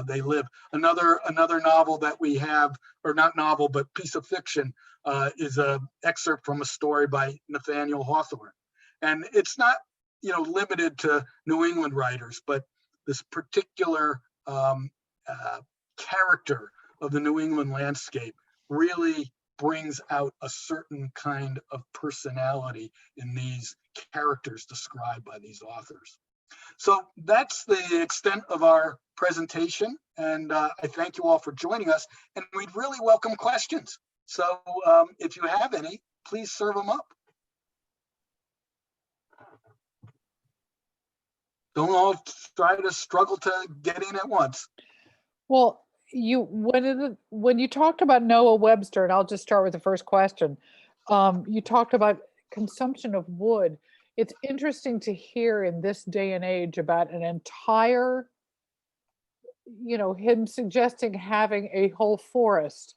they live. Another novel that we have, or not novel, but piece of fiction, is an excerpt from a story by Nathaniel Hawthorne. And it's not, limited to New England writers, but this particular character of the New England landscape really brings out a certain kind of personality in these characters described by these authors. So that's the extent of our presentation, and I thank you all for joining us, and we'd really welcome questions. So if you have any, please serve them up. Don't all try to struggle to get in at once. Well, when you talked about Noah Webster, and I'll just start with the first question, you talked about consumption of wood. It's interesting to hear in this day and age about an entire, him suggesting having a whole forest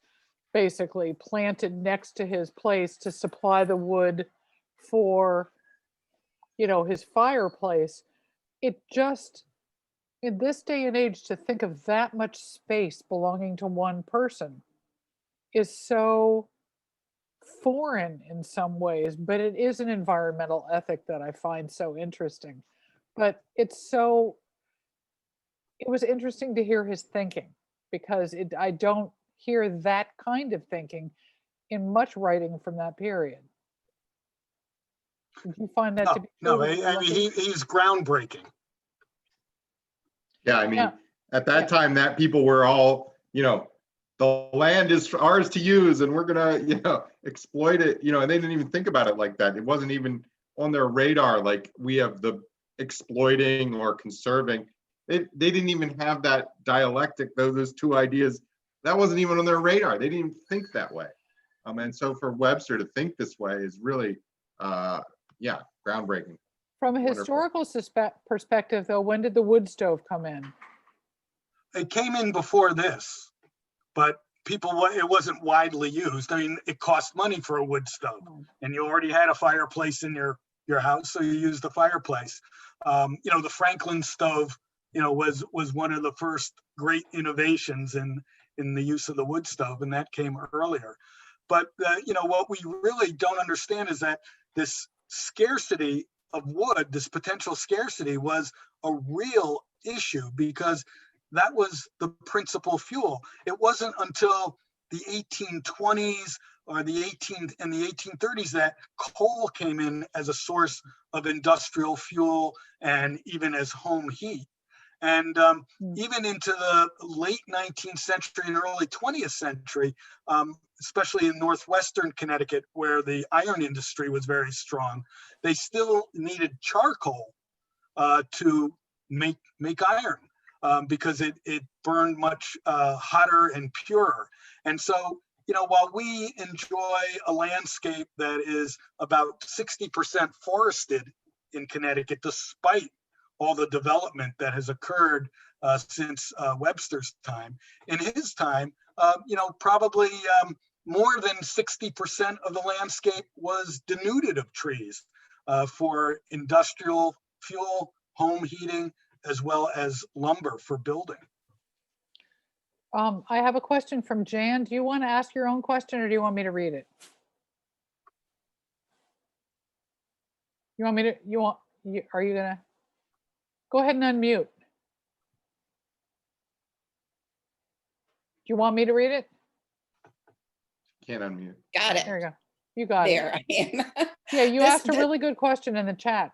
basically planted next to his place to supply the wood for, his fireplace. It just, in this day and age, to think of that much space belonging to one person is so foreign in some ways, but it is an environmental ethic that I find so interesting. But it was interesting to hear his thinking, because I don't hear that kind of thinking in much writing from that period. Did you find that to be true? No, I mean, he's groundbreaking. Yeah, I mean, Yeah. at that time, that people were all, the the land is ours to use and we're gonna, you know, exploit it, you know, and they didn't even think about it like that. It wasn't even on their radar like we have the exploiting or conserving. They didn't even have that dialectic, those two ideas. That wasn't even on their radar. They didn't even think that way. And so for Webster to think this way is really, yeah, groundbreaking. From a Wonderful. historical perspective, though, when did the wood stove come in? It came in before this, but it wasn't widely used. I mean, it cost money for a wood stove, and you already had a fireplace in your house, so you used the fireplace. You know, the Franklin stove, you know, was one of the first great innovations in the use of the wood stove, and that came earlier. But you know, what we really don't understand is that this scarcity of wood, this potential scarcity, was a real issue because that was the principal fuel. It wasn't until the 1820s or the 1830s that coal came in as a source of industrial fuel and even as home heat. And even into the late 19th century and early 20th century, especially in northwestern Connecticut, where the iron industry was very strong, they still needed charcoal to make iron because it burned much hotter and purer. And so, you know, while we enjoy a landscape that is about 60% forested in Connecticut, despite all the development that has occurred since Webster's time. In his time, you know, probably more than 60% of the landscape was denuded of trees for industrial fuel, home heating, as well as lumber for building. I have a question from Jan. Do you want to ask your own question or do you want me to read it? You want me to, are you gonna? Go ahead and unmute. Do you want me to read it? Can't unmute. Got it. There you go. You got There it. I am. Yeah, you asked a really good question in the chat.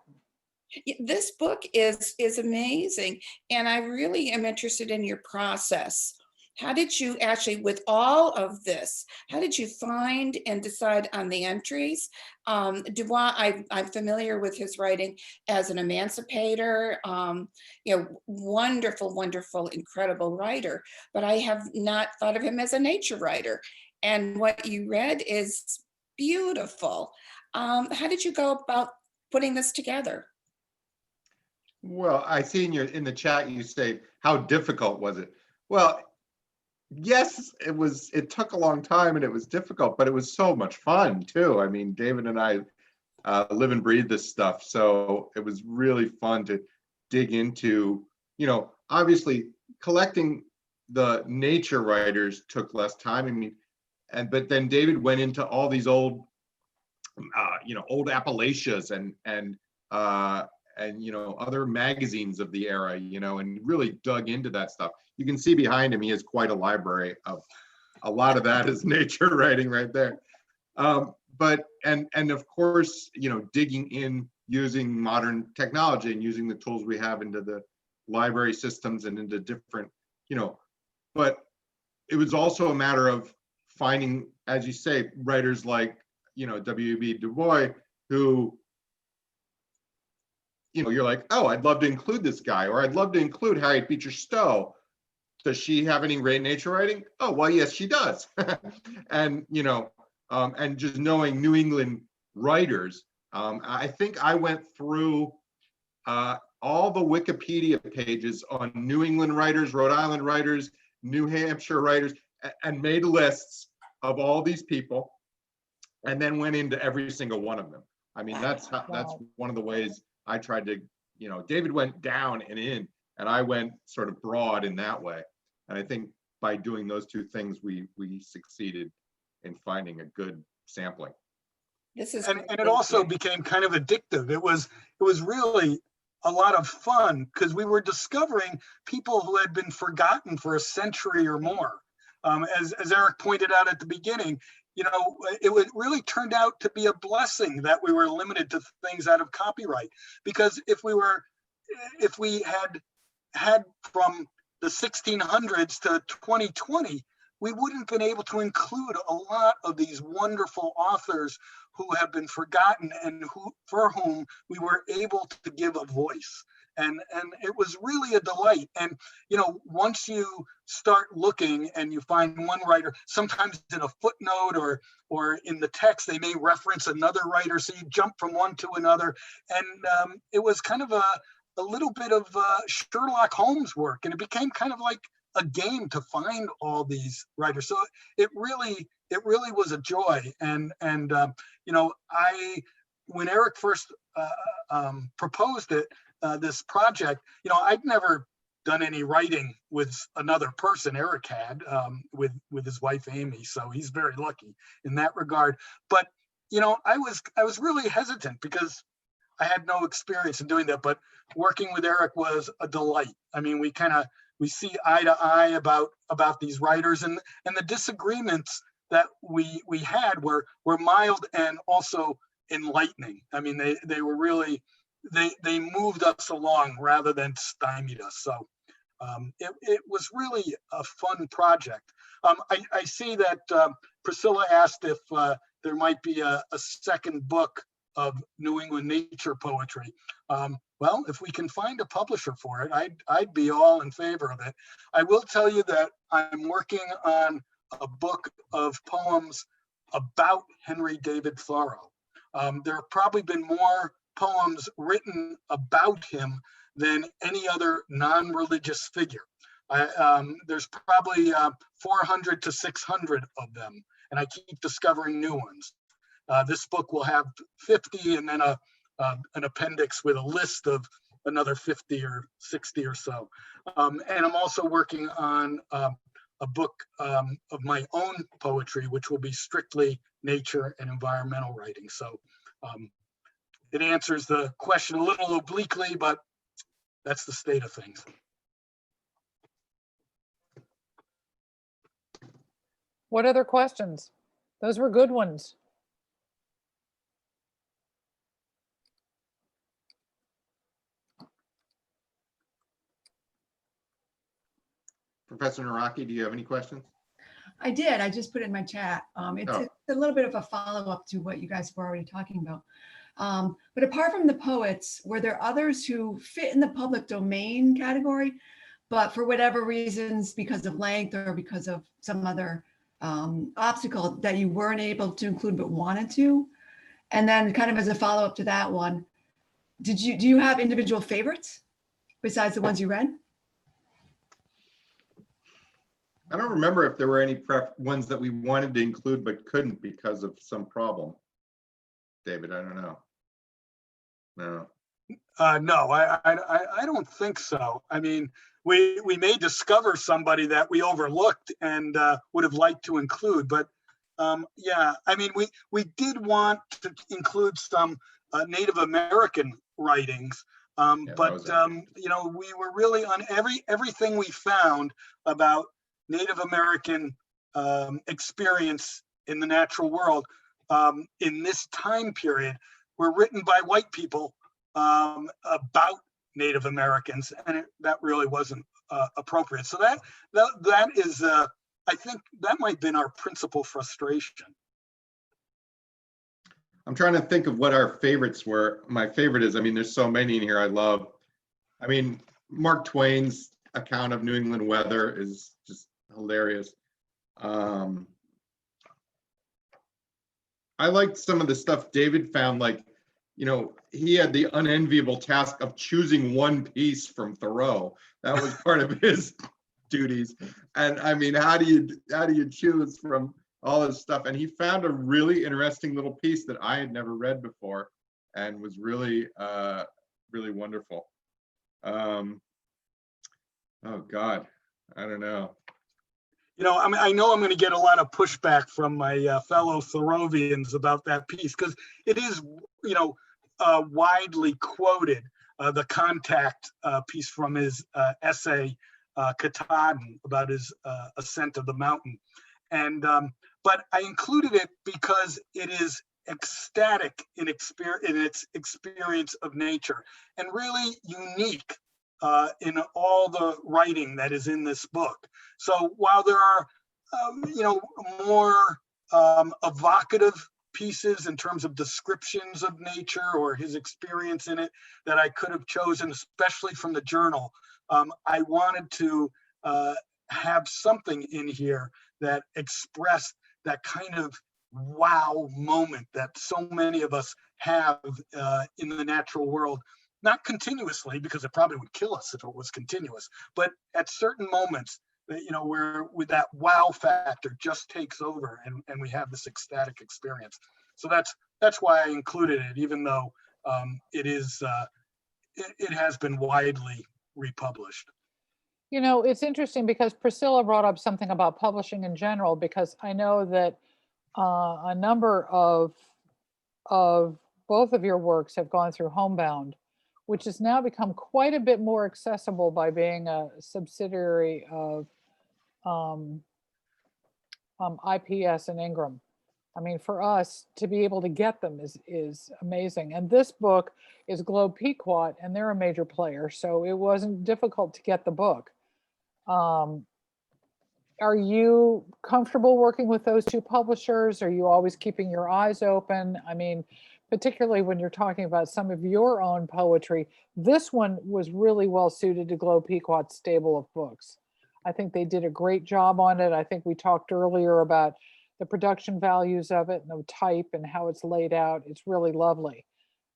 This book is amazing, and I really am interested in your process. How did you actually, with all of this, how did you find and decide on the entries? Dubois, I'm familiar with his writing as an emancipator, you know, wonderful, wonderful, incredible writer, but I have not thought of him as a nature writer. And what you read is beautiful. How did you go about putting this together? Well, I see in the chat you say, how difficult was it? Well, yes, it took a long time and it was difficult, but it was so much fun too. I mean, David and I live and breathe this stuff. So it was really fun to dig into, you know, obviously collecting the nature writers took less time. I mean, but then David went into all these old, you know, old Appalachias and you know, other magazines of the era, you know, and really dug into that stuff. You can see behind him, he has quite a library of a lot of that is nature writing right there. But of course, you know, digging in using modern technology and using the tools we have into the library systems and into different, you know, but it was also a matter of finding, as you say, writers like, you know, W.E.B. Du Bois, who, you know, you're like, oh, I'd love to include this guy, or I'd love to include Harriet Beecher Stowe. Does she have any nature writing? Oh, well, yes, she does. And, you know, and just knowing New England writers, I think I went through all the Wikipedia pages on New England writers, Rhode Island writers, New Hampshire writers, and made lists of all these people, and then went into every single one of them. I mean, that's one of the ways I tried to, you know, David went down and in, and I went sort of broad in that way. And I think by doing those two things, we succeeded in finding a good sampling. This is And it also became kind of addictive. It was really a lot of fun because we were discovering people who had been forgotten for a century or more. As Eric pointed out at the beginning, you know, it really turned out to be a blessing that we were limited to things out of copyright, because if we had from the 1600s to 2020 we wouldn't have been able to include a lot of these wonderful authors who have been forgotten and for whom we were able to give a voice. And it was really a delight. And, once you start looking and you find one writer, sometimes in a footnote or in the text, they may reference another writer. So you jump from one to another. And it was kind of a little bit of Sherlock Holmes work. And it became kind of like a game to find all these writers. So it really was a joy. And when Eric first proposed it, this project, I'd never done any writing with another person. Eric had with his wife Amy, so he's very lucky in that regard. But I was really hesitant because I had no experience in doing that. But working with Eric was a delight. I mean, we see eye to eye about these writers, and the disagreements that we had were mild and also enlightening. I mean, they were really. They moved us along rather than stymied us. So it was really a fun project. I see that Priscilla asked if there might be a second book of New England nature poetry. Well, if we can find a publisher for it, I'd be all in favor of it. I will tell you that I'm working on a book of poems about Henry David Thoreau. There have probably been more poems written about him than any other non-religious figure. There's probably 400 to 600 of them, and I keep discovering new ones. This book will have 50 and then an appendix with a list of another 50 or 60 or so. And I'm also working on a book of my own poetry, which will be strictly nature and environmental writing. So it answers the question a little obliquely, but that's the state of things. What other questions? Those were good ones. Professor Naraki, do you have any questions? I did. I just put it in my chat. It's a little bit of a follow-up to what you guys were already talking about. But apart from the poets, were there others who fit in the public domain category, but for whatever reasons, because of length or because of some other obstacle that you weren't able to include but wanted to? And then kind of as a follow-up to that one, do you have individual favorites besides the ones you read? I don't remember if there were any ones that we wanted to include but couldn't because of some problem. David, I don't know. No. No, I don't think so. I mean, we may discover somebody that we overlooked and would have liked to include, but yeah, I mean, we did want to include some Native American writings, but we were really on everything we found about Native American experience in the natural world in this time period were written by white people about Native Americans, and that really wasn't appropriate. So that is, I think that might have been our principal frustration. I'm trying to think of what our favorites were. My favorite is, I mean, there's so many in here I love. I mean, Mark Twain's account of New England weather is just hilarious. I liked some of the stuff David found, like, he had the unenviable task of choosing one piece from Thoreau. That was part of his duties. And I mean, how do you choose from all this stuff? And he found a really interesting little piece that I had never read before and was really, really wonderful. Oh God, I don't know. I mean, I know I'm going to get a lot of pushback from my fellow Thoreauvians about that piece because it is, widely quoted, the contact piece from his essay, Katahdin, about his ascent of the mountain. And but I included it because it is ecstatic in its experience of nature and really unique in all the writing that is in this book. So while there are more evocative pieces in terms of descriptions of nature or his experience in it that I could have chosen, especially from the journal. I wanted to have something in here that expressed that kind of wow moment that so many of us have in the natural world. Not continuously, because it probably would kill us if it was continuous, but at certain moments, where with that wow factor just takes over and we have this ecstatic experience. So that's why I included it, even though it has been widely republished. It's interesting because Priscilla brought up something about publishing in general, because I know that a number of both of your works have gone through Homebound, which has now become quite a bit more accessible by being a subsidiary of IPS and Ingram. I mean, for us to be able to get them is amazing. And this book is Globe Pequot, and they're a major player, so it wasn't difficult to get the book. Are you comfortable working with those two publishers? Are you always keeping your eyes open? I mean, particularly when you're talking about some of your own poetry, this one was really well suited to Globe Pequot's stable of books. I think they did a great job on it. I think we talked earlier about the production values of it and the type and how it's laid out. It's really lovely.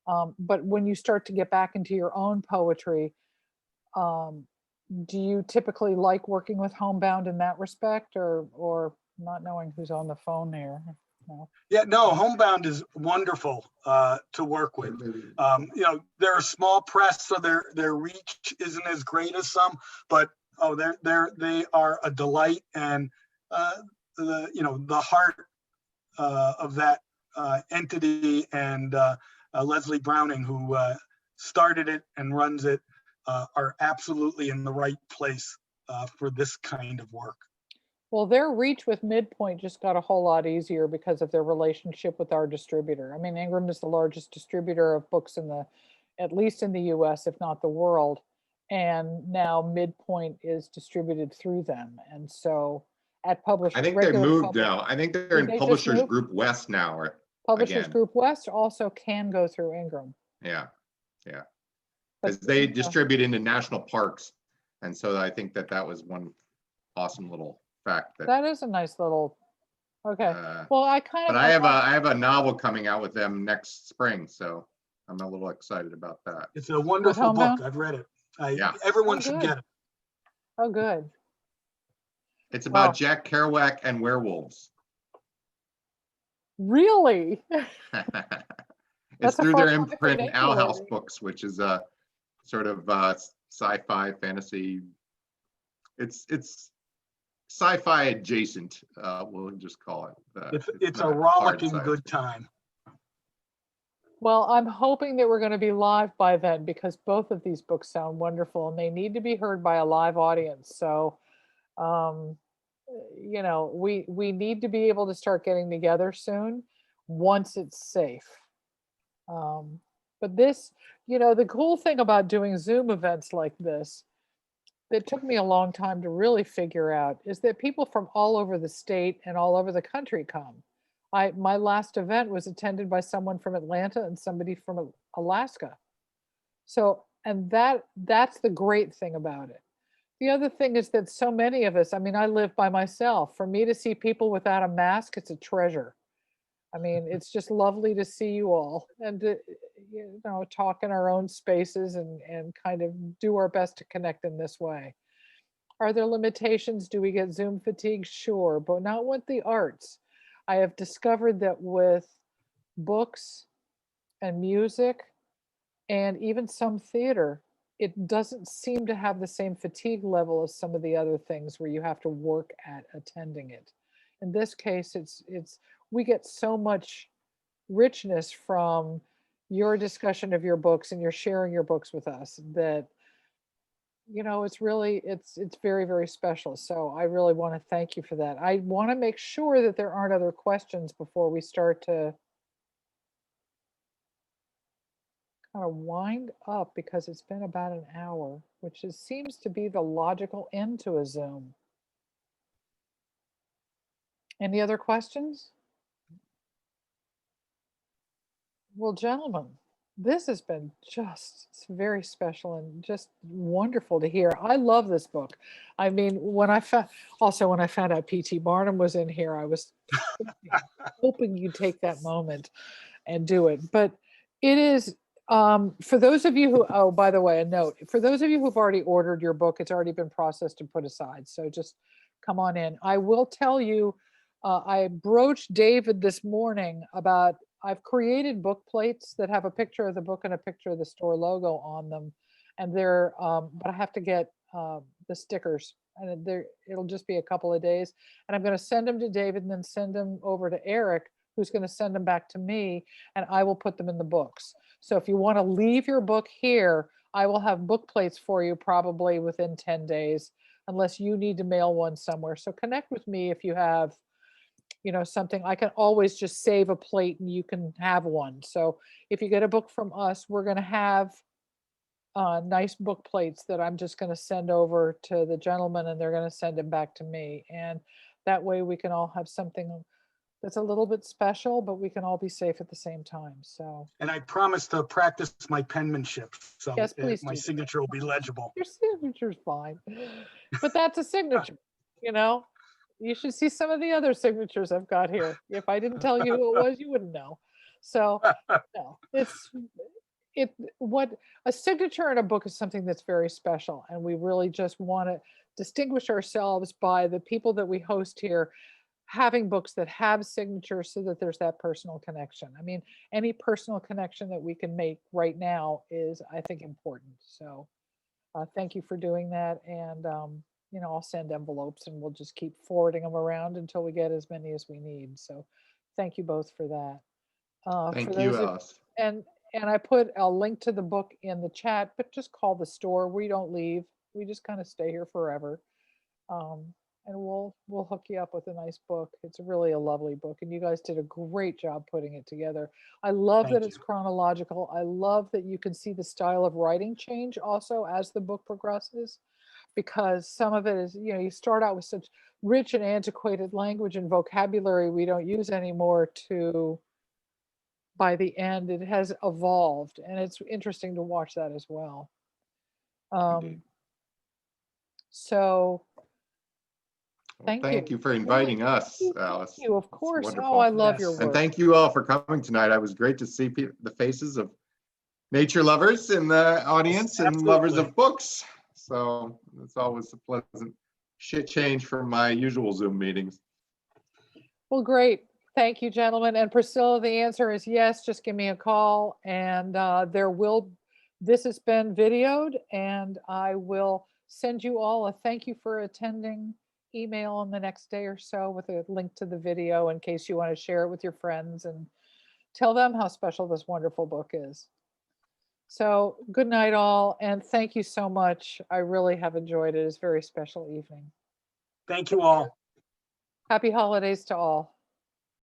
But when you start to get back into your own poetry, do you typically like working with Homebound in that respect, or not knowing who's on the phone there? No. Yeah, no, Homebound is wonderful to work with. They're a small press, so their reach isn't as great as some, but they are a delight, and the heart of that entity, and Leslie Browning, who started it and runs it, are absolutely in the right place for this kind of work. Well, their reach with Midpoint just got a whole lot easier because of their relationship with our distributor. I mean, Ingram is the largest distributor of books at least in the US, if not the world. And now Midpoint is distributed through them. And so at I think they moved now. I think they're in Publishers Group West now. Publishers Group West also can go through Ingram. Yeah. Because they distribute into national parks. And so I think that was one awesome little fact. That is a nice little, okay. Well, I have a novel coming out with them next spring, so I'm a little excited about that. It's a wonderful book. I've read it. Everyone should get it. Oh, good. It's about Jack Kerouac and werewolves. Really? It's through their imprint, Owl House Books, which is a sort of sci-fi fantasy. It's sci-fi adjacent, we'll just call it. It's a rollicking good time. Well, I'm hoping that we're going to be live by then, because both of these books sound wonderful and they need to be heard by a live audience. So, we need to be able to start getting together soon once it's safe. But this, the cool thing about doing Zoom events like this, that took me a long time to really figure out, is that people from all over the state and all over the country come. My last event was attended by someone from Atlanta and somebody from Alaska. So, and that's the great thing about it. The other thing is that so many of us, I mean, I live by myself. For me to see people without a mask, it's a treasure. I mean, it's just lovely to see you all and to, talk in our own spaces and kind of do our best to connect in this way. Are there limitations? Do we get Zoom fatigue? Sure, but not with the arts. I have discovered that with books and music and even some theater, it doesn't seem to have the same fatigue level as some of the other things where you have to work at attending it. In this case, we get so much richness from your discussion of your books and your sharing your books with us that it's very, very special. So I really want to thank you for that. I want to make sure that there aren't other questions before we start to kind of wind up, because it's been about an hour, which seems to be the logical end to a Zoom. Any other questions? Well, gentlemen, this has been just very special and just wonderful to hear. I love this book. I mean, when I found out P.T. Barnum was in here, I was hoping you'd take that moment and do it. But it is, for those of you who, oh, by the way, a note, for those of you who've already ordered your book, it's already been processed and put aside. So just come on in. I will tell you, I broached David this morning about, I've created book plates that have a picture of the book and a picture of the store logo on them. And they're, but I have to get the stickers, and it'll just be a couple of days. And I'm going to send them to David and then send them over to Eric, who's going to send them back to me, and I will put them in the books. So if you want to leave your book here, I will have book plates for you probably within 10 days, unless you need to mail one somewhere. So connect with me if you have, something. I can always just save a plate and you can have one. So if you get a book from us, we're going to have nice book plates that I'm just going to send over to the gentleman, and they're going to send them back to me. And that way we can all have something that's a little bit special, but we can all be safe at the same time. So, And I promise to practice my penmanship, so yes, please my do. signature will be legible. Your signature's fine, but that's a signature, You should see some of the other signatures I've got here. If I didn't tell you who it was, you wouldn't know. So, no, what a signature in a book is something that's very special, and we really just want to distinguish ourselves by the people that we host here having books that have signatures, so that there's that personal connection. I mean, any personal connection that we can make right now is, I think, important. So thank you for doing that. And I'll send envelopes, and we'll just keep forwarding them around until we get as many as we need. So thank you both for that. Thank you, Alice. And I put a link to the book in the chat, but just call the store. We don't leave. We just kind of stay here forever. And we'll hook you up with a nice book. It's really a lovely book, and you guys did a great job putting it together. I love that it's chronological. I love that you can see the style of writing change also as the book progresses, because some of it is, you start out with such rich and antiquated language and vocabulary we don't use anymore, to by the end it has evolved, and it's interesting to watch that as well. So Thank you for inviting us, Alice. Thank you, of course. Wonderful. Oh, I love your Yes. work. And thank you all for coming tonight. It was great to see the faces of nature lovers in the audience and lovers of books. So it's always a pleasant change from my usual Zoom meetings. Well, great. Thank you, gentlemen. And Priscilla, the answer is yes. Just give me a call, and this has been videoed, and I will send you all a thank you for attending email in the next day or so with a link to the video, in case you want to share it with your friends and tell them how special this wonderful book is. So good night all, and thank you so much. I really have enjoyed it. It's a very special evening. Thank you all. Happy holidays to all.